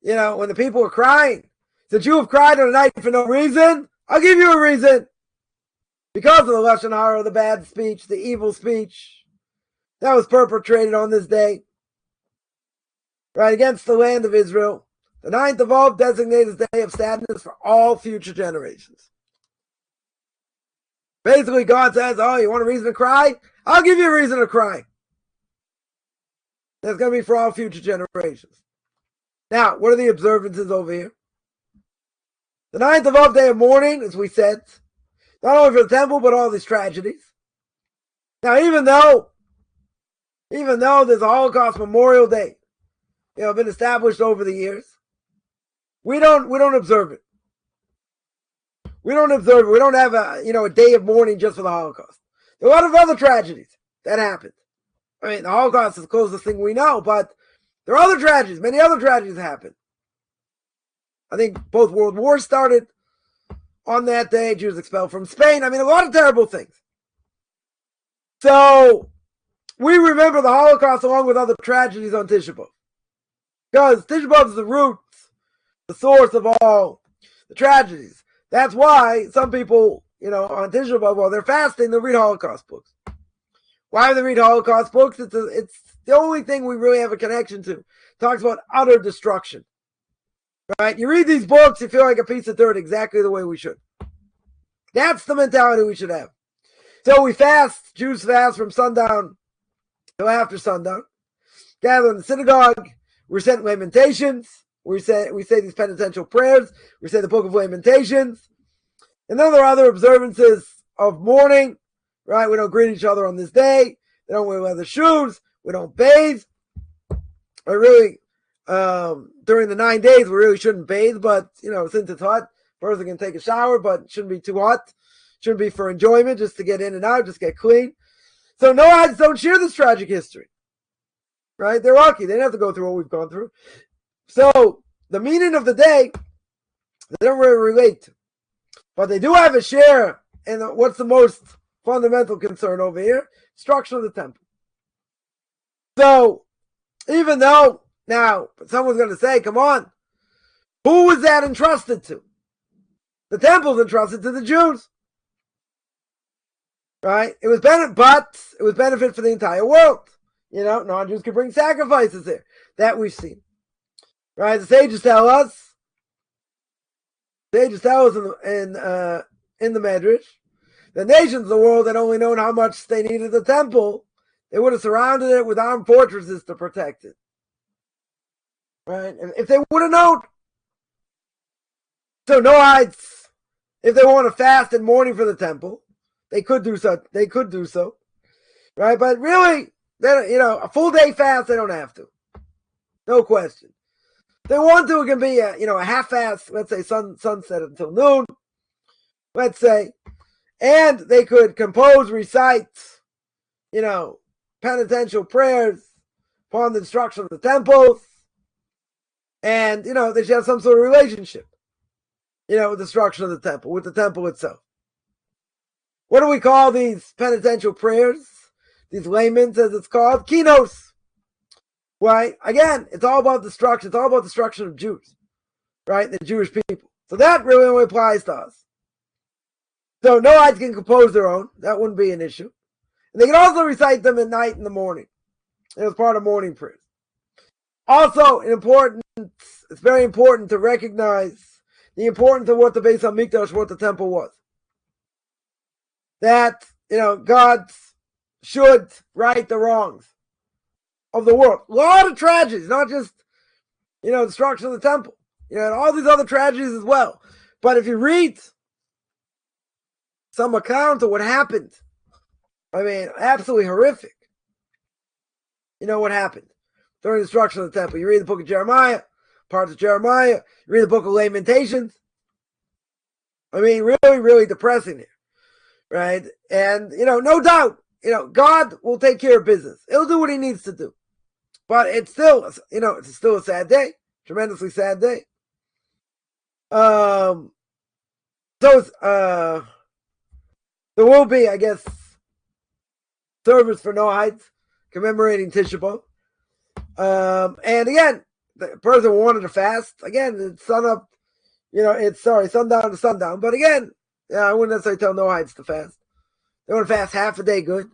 when the people were crying, "Since you have cried on the night for no reason, I'll give you a reason." Because of the Lashon Hara, the bad speech, the evil speech that was perpetrated on this day, right, against the land of Israel, the 9th of Av designated as a day of sadness for all future generations. Basically, God says, "Oh, you want a reason to cry? I'll give you a reason to cry." That's going to be for all future generations. Now, what are the observances over here? The 9th of Av, day of mourning, as we said, not only for the temple, but all these tragedies. Now, even though there's a Holocaust Memorial Day, been established over the years, we don't observe it. We don't observe it. We don't have a day of mourning just for the Holocaust. There are a lot of other tragedies that happened. I mean, the Holocaust is the closest thing we know, but there are other tragedies. Many other tragedies happened. I think both world wars started on that day. Jews expelled from Spain. I mean, a lot of terrible things. So we remember the Holocaust along with other tragedies on Tisha B'Av. Because Tisha B'Av is the root, the source of all the tragedies. That's why some people, on Tisha B'Av, while they're fasting, they'll read Holocaust books. Why do they read Holocaust books? It's the only thing we really have a connection to. It talks about utter destruction. Right? You read these books, you feel like a piece of dirt exactly the way we should. That's the mentality we should have. So we fast, Jews fast from sundown till after sundown. Gather in the synagogue, we recite Lamentations, we say these penitential prayers, we say the book of Lamentations. And then there are other observances of mourning, right? We don't greet each other on this day. They don't wear leather shoes. We don't bathe. I really, during the 9 days, we really shouldn't bathe, but, since it's hot, a person can take a shower, but it shouldn't be too hot. Shouldn't be for enjoyment, just to get in and out, just get clean. So Noahides don't share this tragic history, right? They're lucky. They didn't have to go through what we've gone through. So the meaning of the day, they don't really relate to. But they do have a share in what's the most fundamental concern over here, destruction of the temple. So even though, now, someone's going to say, come on, who was that entrusted to? The temple's entrusted to the Jews. Right? It was benefit for the entire world. Non-Jews could bring sacrifices there. That we've seen. Right? The sages tell us in the Medrash, the nations of the world had only known how much they needed the temple, they would have surrounded it with armed fortresses to protect it. Right? If they would have known. So Noahides, if they want to fast in mourning for the temple, they could do so. Right? But really, a full day fast, they don't have to. No question. If they want to, it can be a half fast, let's say sunset until noon. Let's say. And they could compose, recite penitential prayers upon the destruction of the temples. And, they should have some sort of relationship, with the destruction of the temple, with the temple itself. What do we call these penitential prayers? These laments, as it's called, kinos. Right? Again, it's all about destruction. It's all about destruction of Jews, right? The Jewish people. So that really only applies to us. So Noahides can compose their own. That wouldn't be an issue. And they can also recite them at night and the morning. It was part of morning prayers. Also, it's very important to recognize the importance of what the Beis HaMikdash, what the temple was. That, God should right the wrongs of the world. A lot of tragedies, not just, destruction of the temple. And all these other tragedies as well. But if you read some account of what happened, absolutely horrific. What happened during the destruction of the temple. You read the book of Jeremiah, parts of Jeremiah. You read the book of Lamentations. Really, really depressing here. Right? And, no doubt, God will take care of business. He'll do what he needs to do. But it's still, it's still a sad day. Tremendously sad day. There will be, I guess, service for Noahides commemorating Tisha B'Av. And again, the person wanted to fast. Again, it's sundown to sundown. But again, I wouldn't necessarily tell Noahides to fast. They want to fast half a day, good,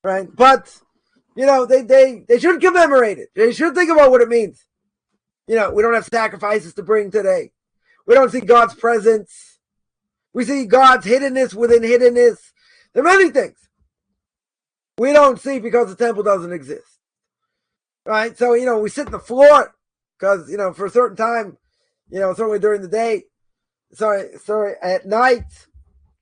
right? But they should commemorate it. They should think about what it means. We don't have sacrifices to bring today. We don't see God's presence. We see God's hiddenness within hiddenness. There are many things we don't see because the temple doesn't exist. Right? So, we sit on the floor because, for a certain time, certainly during the day, at night,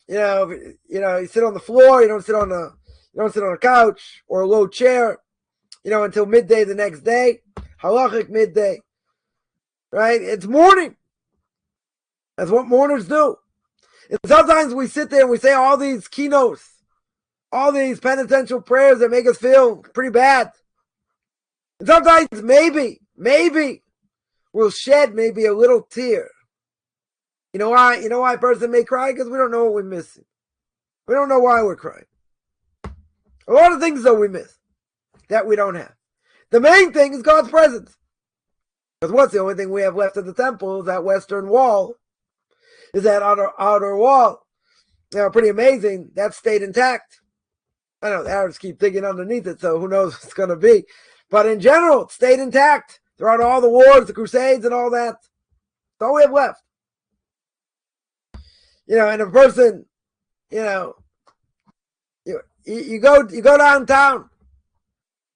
you sit on the floor, you don't sit on a couch or a low chair, until midday the next day, halachic midday. Right? It's mourning. That's what mourners do. And sometimes we sit there and we say all these kinos, all these penitential prayers that make us feel pretty bad. And sometimes maybe we'll shed maybe a little tear. You know why a person may cry? Because we don't know what we're missing. We don't know why we're crying. A lot of things, though, we miss that we don't have. The main thing is God's presence. Because what's the only thing we have left of the temple is that western wall, is that outer wall. Pretty amazing. That stayed intact. I know the Arabs keep digging underneath it, so who knows what it's going to be. But in general, it stayed intact throughout all the wars, the Crusades, and all that. That's all we have left. And a person, you go downtown,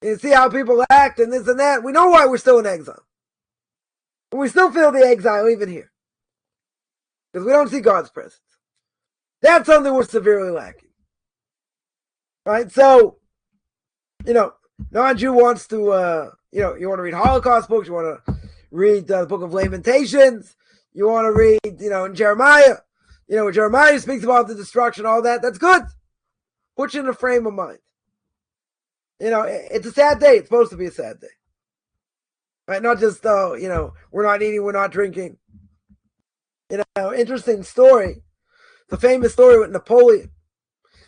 and you see how people act and this and that. We know why we're still in exile. And we still feel the exile even here. Because we don't see God's presence. That's something we're severely lacking. Right? So, non-Jew wants to, you want to read Holocaust books, you want to read the book of Lamentations, you want to read, in Jeremiah, when Jeremiah speaks about the destruction, all that, that's good. Put you in a frame of mind. It's a sad day. It's supposed to be a sad day. Right? Not just, we're not eating, we're not drinking. Interesting story. The famous story with Napoleon.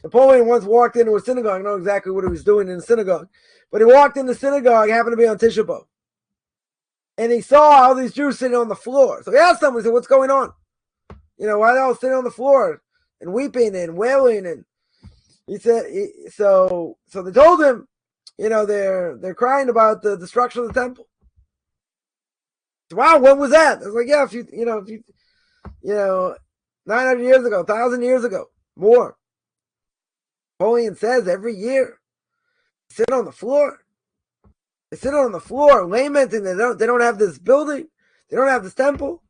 Napoleon once walked into a synagogue. I don't know exactly what he was doing in the synagogue. But he walked in the synagogue, happened to be on Tisha B'Av. And he saw all these Jews sitting on the floor. So he asked them, he said, what's going on? Why are they all sitting on the floor and weeping and wailing? And he said, so they told him, they're crying about the destruction of the temple. So, wow, when was that? I was like, yeah, if you 900 years ago, 1,000 years ago, more. Napoleon says every year, sit on the floor. They sit on the floor, lamenting. They don't have this building. They don't have this temple.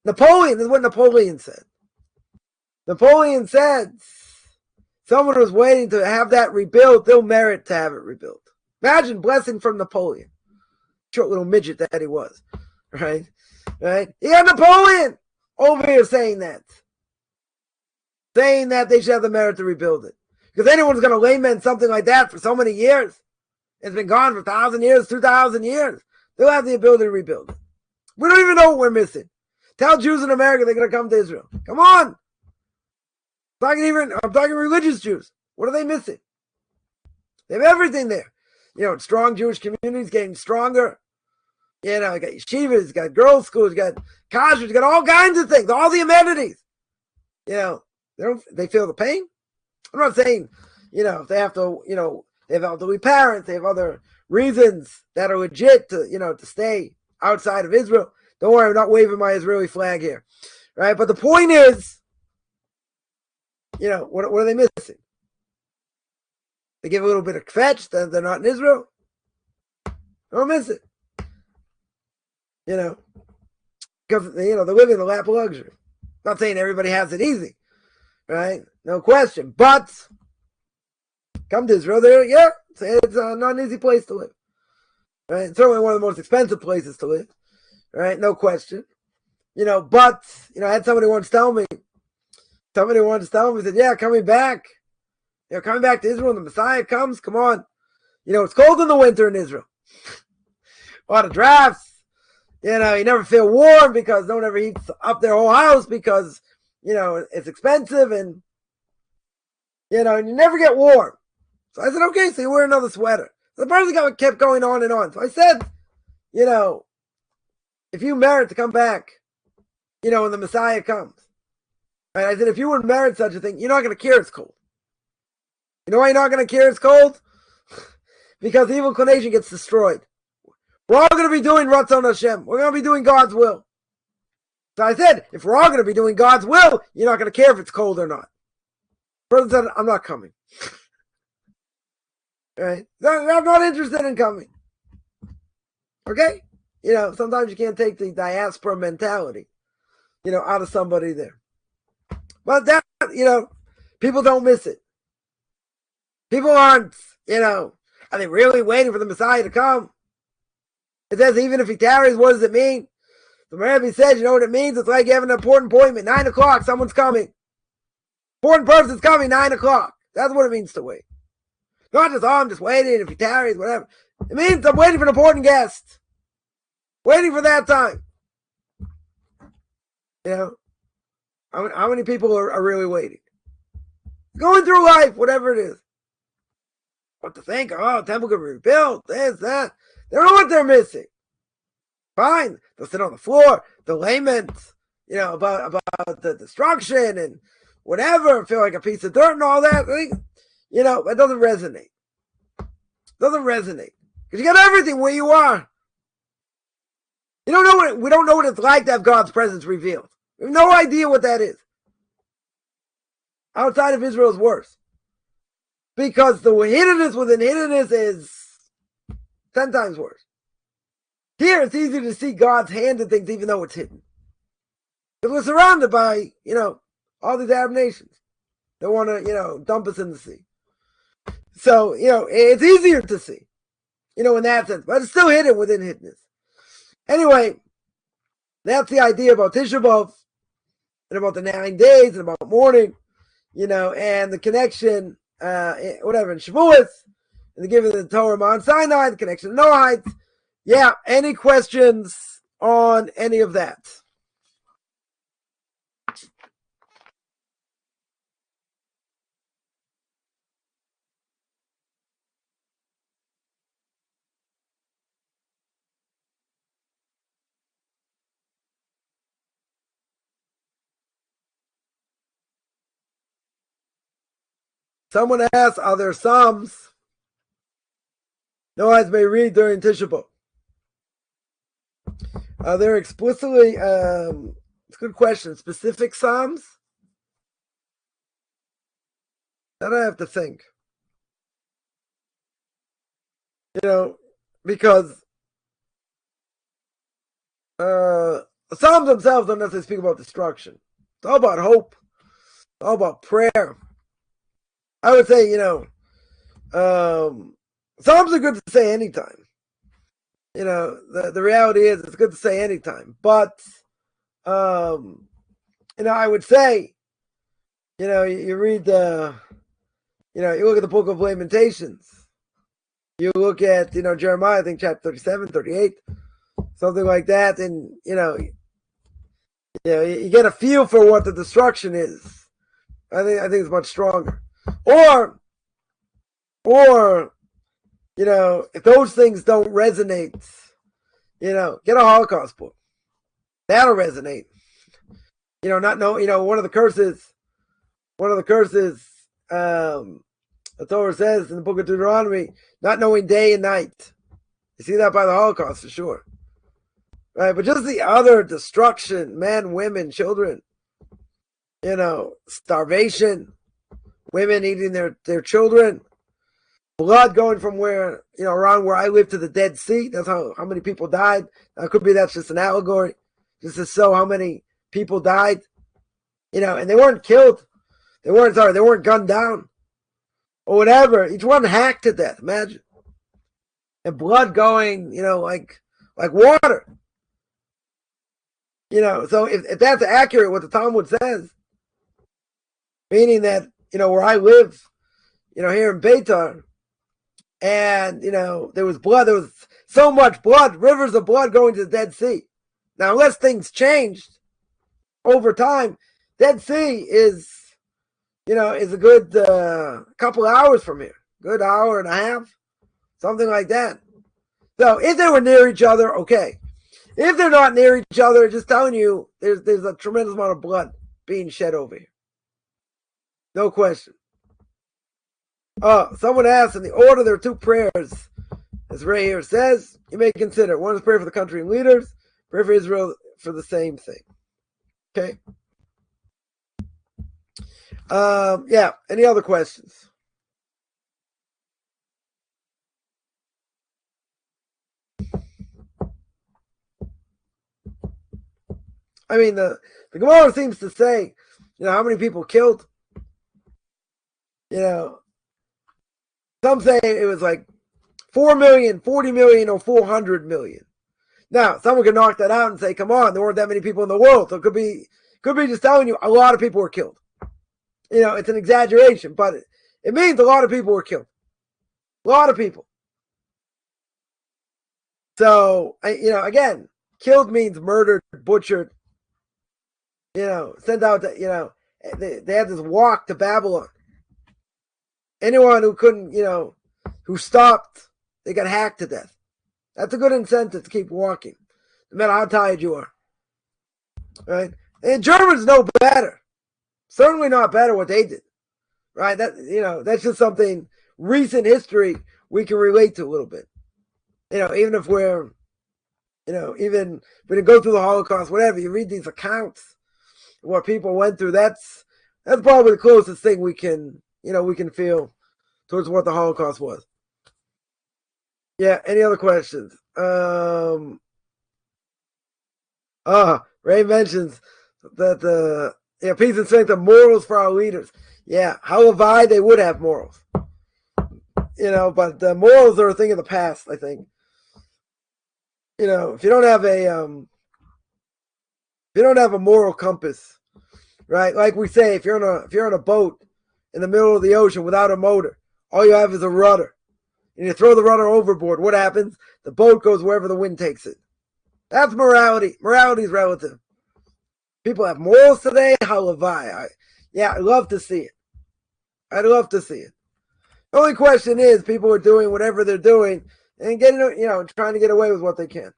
Napoleon, this is what Napoleon said. Napoleon said, someone was waiting to have that rebuilt, they'll merit to have it rebuilt. Imagine blessing from Napoleon. Short little midget that he was. Right? He had Napoleon over here saying that. Saying that they should have the merit to rebuild it. Because anyone's going to lament something like that for so many years. It's been gone for 1,000 years, 2,000 years. They'll have the ability to rebuild it. We don't even know what we're missing. Tell Jews in America they're going to come to Israel. Come on. I'm talking religious Jews. What are they missing? They have everything there. Strong Jewish communities getting stronger. You got yeshivas, you got girls' schools, you got kashrus, you got all kinds of things, all the amenities. They feel the pain. I'm not saying, if they have to, they have elderly parents, they have other reasons that are legit to, to stay outside of Israel. Don't worry, I'm not waving my Israeli flag here. Right? But the point is, what are they missing? They give a little bit of kvetch that they're not in Israel. Don't miss it. Because, they're living in the lap of luxury. Not saying everybody has it easy. Right? No question. But come to Israel, it's not an easy place to live. Right? It's certainly one of the most expensive places to live. Right? No question. But, I had somebody once tell me, said, yeah, coming back to Israel when the Messiah comes, come on. It's cold in the winter in Israel. A lot of drafts. You never feel warm because no one ever heats up their whole house because, it's expensive and you never get warm. So I said, okay, so you wear another sweater. So the person kept going on and on. So I said, if you merit to come back, when the Messiah comes. Right? I said, if you would merit such a thing, you're not going to care it's cold. You know why you're not going to care it's cold? Because the evil inclination gets destroyed. We're all going to be doing Ratzon Hashem. We're going to be doing God's will. So I said, if we're all going to be doing God's will, you're not going to care if it's cold or not. The person said, I'm not coming. Right? I'm not interested in coming. Okay? Sometimes you can't take the diaspora mentality, out of somebody there. But that, people don't miss it. People aren't, are they really waiting for the Messiah to come? It says, even if he tarries, what does it mean? The Rabbi said, you know what it means? It's like you have an important appointment. 9 o'clock, someone's coming. Important person's coming, 9 o'clock. That's what it means to wait. Not just, I'm just waiting, if he tarries, whatever. It means I'm waiting for an important guest. Waiting for that time. How many people are really waiting? Going through life, whatever it is. What to think? Oh, temple could be rebuilt, this, that. They don't know what they're missing. Fine. They'll sit on the floor, they'll lament, about the destruction and whatever, feel like a piece of dirt and all that. It doesn't resonate. Doesn't resonate. Because you got everything where you are. We don't know what it's like to have God's presence revealed. We have no idea what that is. Outside of Israel is worse. Because the hiddenness within hiddenness is 10 times worse. Here, it's easy to see God's hand in things even though it's hidden. Because we're surrounded by, all these Arab nations that want to, dump us in the sea. So, it's easier to see, in that sense. But it's still hidden within hiddenness. Anyway, that's the idea about Tisha B'Av and about the 9 days and about mourning, and the connection, whatever, in Shavuos, and the giving of the Torah Mount Sinai, the connection to Noahide. Yeah, any questions on any of that? Someone asked, are there Psalms Noahide may read during Tisha B'Av? They're explicitly, it's a good question, specific Psalms? That I have to think. Because the Psalms themselves don't necessarily speak about destruction. It's all about hope. It's all about prayer. I would say, Psalms are good to say anytime. The reality is it's good to say anytime. But, I would say, you read You look at the book of Lamentations. You look at, Jeremiah, I think chapter 37, 38, something like that, and, you get a feel for what the destruction is. I think it's much stronger. Or, if those things don't resonate, get a Holocaust book. That'll resonate. One of the curses, the Torah says in the book of Deuteronomy, not knowing day and night. You see that by the Holocaust for sure. Right? But just the other destruction, men, women, children, starvation, women eating their children, blood going from where, around where I live to the Dead Sea. That's how many people died. Now, it could be that's just an allegory, just to show how many people died. And they weren't killed. They weren't gunned down. Or whatever. Each one hacked to death. Imagine. And blood going, like water. So if that's accurate, what the Talmud says, meaning that, where I live, here in Beitar, and, there was blood, there was so much blood, rivers of blood going to the Dead Sea. Now, unless things changed over time, Dead Sea is a good couple hours from here. Good hour and a half, something like that. So if they were near each other, okay. If they're not near each other, just telling you, there's a tremendous amount of blood being shed over here. No question. Someone asked, in the order, there are two prayers. As Ray here says, you may consider. One is prayer for the country and leaders, prayer for Israel for the same thing. Okay. Any other questions? I mean, the Gemara seems to say, how many people killed? Some say it was like 4 million, 40 million, or 400 million. Now, someone could knock that out and say, come on, there weren't that many people in the world. So it could be just telling you a lot of people were killed. It's an exaggeration, but it means a lot of people were killed. A lot of people. So, again, killed means murdered, butchered, sent out to, they had this walk to Babylon. Anyone who couldn't, who stopped, they got hacked to death. That's a good incentive to keep walking, no matter how tired you are. Right? And Germans know better. Certainly not better what they did. Right? That's just something, recent history we can relate to a little bit. Even if we're, even when you go through the Holocaust, whatever, you read these accounts, what people went through, that's probably the closest thing we can feel towards what the Holocaust was. Yeah, any other questions? Ray mentions that peace and strength are morals for our leaders. Yeah, Halavai, they would have morals. But the morals are a thing of the past, I think. If you don't have a moral compass, right? Like we say, if you're on a boat in the middle of the ocean without a motor, all you have is a rudder. And you throw the rudder overboard, what happens? The boat goes wherever the wind takes it. That's morality. Morality is relative. People have morals today. Halavai. I'd love to see it. I'd love to see it. The only question is, people are doing whatever they're doing and getting, trying to get away with what they can.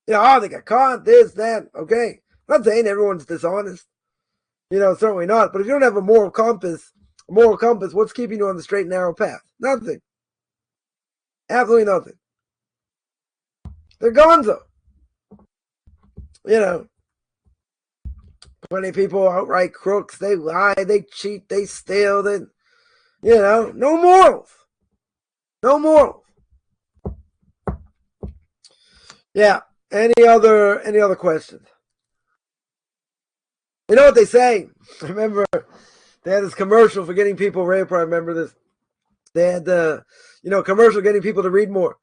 They got caught, this, that. Okay. I'm not saying everyone's dishonest. Certainly not. But if you don't have a moral compass, what's keeping you on the straight and narrow path? Nothing. Absolutely nothing. They're gonzo. Plenty of people are outright crooks. They lie, they cheat, they steal. No morals. No morals. Yeah. Any other questions? You know what they say? I remember they had this commercial for getting people raped. I remember this. They had the, commercial getting people to read more,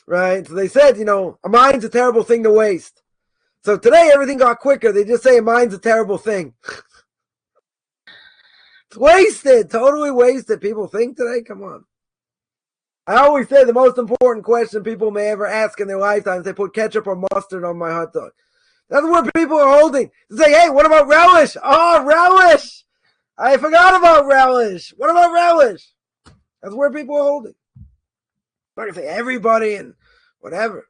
right? So they said, a mind's a terrible thing to waste. So today everything got quicker. They just say a mind's a terrible thing. It's wasted. Totally wasted. People think today? Come on. I always say the most important question people may ever ask in their lifetime is they put ketchup or mustard on my hot dog. That's where people are holding. They say, hey, what about relish? Oh, relish. I forgot about relish. What about relish? That's where people are holding. I'm not going to say everybody and whatever.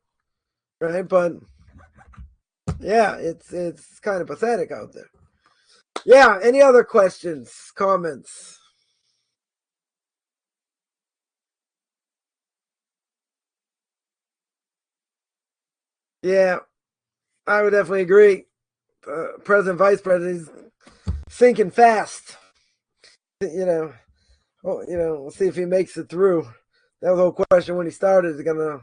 Right? But yeah, it's kind of pathetic out there. Yeah, any other questions, comments? Yeah, I would definitely agree. President, Vice President, he's sinking fast. We'll see if he makes it through. That was the whole question when he started. He's gonna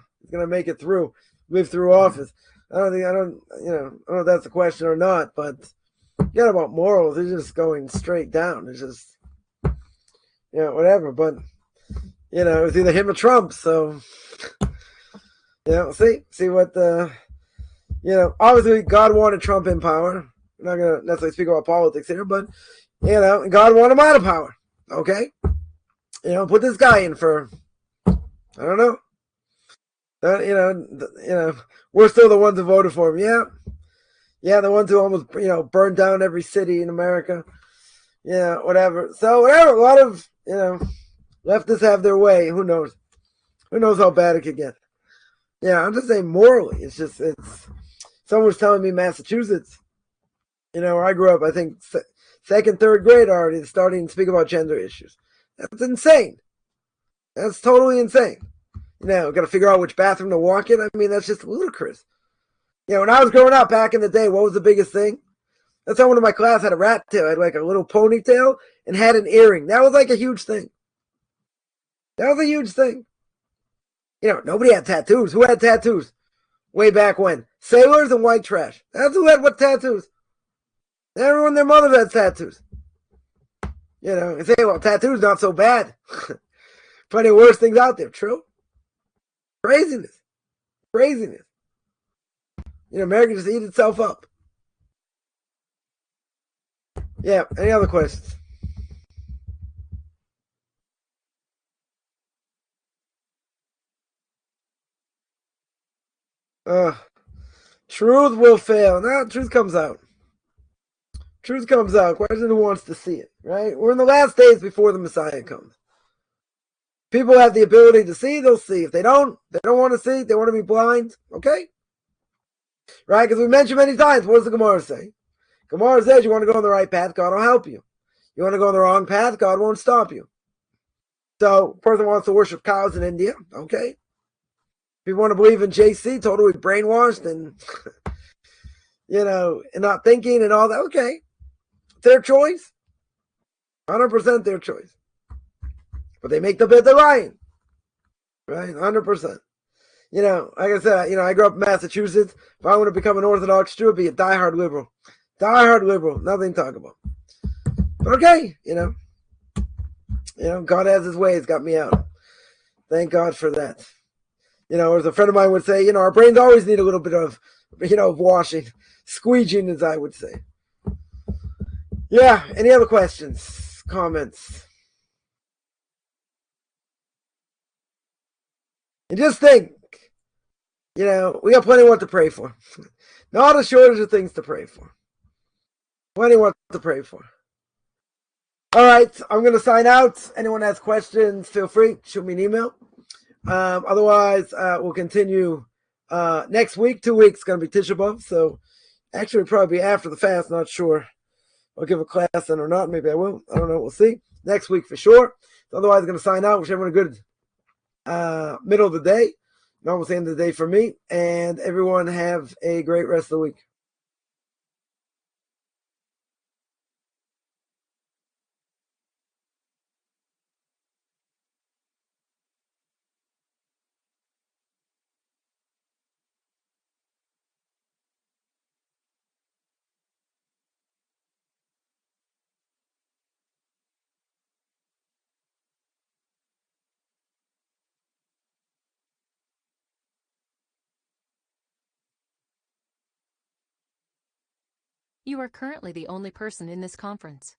make it through, live through office. I don't know if that's the question or not, but forget about morals. It's just going straight down. It's just, whatever. But, it's either him or Trump. So, see what obviously God wanted Trump in power. I'm not going to necessarily speak about politics here, but, God wanted him out of power. Okay? Put this guy in for, I don't know. We're still the ones who voted for him. Yeah. Yeah, the ones who almost, burned down every city in America. Yeah, whatever. So, whatever. A lot of, leftists have their way. Who knows? Who knows how bad it could get? Yeah, I'm just saying morally. Someone was telling me Massachusetts, where I grew up, I think second, third grade already, starting to speak about gender issues. That's insane. That's totally insane. Got to figure out which bathroom to walk in. I mean, that's just ludicrous. When I was growing up back in the day, what was the biggest thing? That's how one of my class had a rat tail. I had like a little ponytail and had an earring. That was like a huge thing. That was a huge thing. Nobody had tattoos. Who had tattoos? Way back when. Sailors and white trash. That's who had what tattoos. Everyone, their mothers had tattoos. And say, well, tattoos not so bad. Plenty of worse things out there. True? Craziness. Craziness. America just eats itself up. Yeah, any other questions? Truth will fail. No, truth comes out. Truth comes out. Question who wants to see it, right? We're in the last days before the Messiah comes. People have the ability to see, they'll see. If they don't want to see, they want to be blind, okay? Right? Because we mentioned many times, what does the Gemara say? Gemara says you want to go on the right path, God will help you. You want to go on the wrong path, God won't stop you. So, a person wants to worship cows in India, okay? If you want to believe in JC, totally brainwashed and, and not thinking and all that, okay. Their choice. 100% their choice. But they make the bed they're lying. Right? 100%. Like I said, I grew up in Massachusetts. If I want to become an Orthodox Jew, I'd be a diehard liberal. Diehard liberal. Nothing to talk about. But okay, God has his ways, got me out. Thank God for that. As a friend of mine would say, our brains always need a little bit of, washing, squeegeeing, as I would say. Yeah, any other questions, comments? And just think, we got plenty of what to pray for. Not a shortage of things to pray for. Plenty of what to pray for. All right, I'm going to sign out. Anyone has questions, feel free. Shoot me an email. Otherwise, we'll continue next week. 2 weeks, going to be Tisha B'Av. So actually, probably be after the fast. Not sure. I'll give a class then or not. Maybe I will. I don't know. We'll see. Next week for sure. Otherwise, I'm going to sign out. Wish everyone a good middle of the day. Almost the end of the day for me. And everyone have a great rest of the week. You are currently the only person in this conference.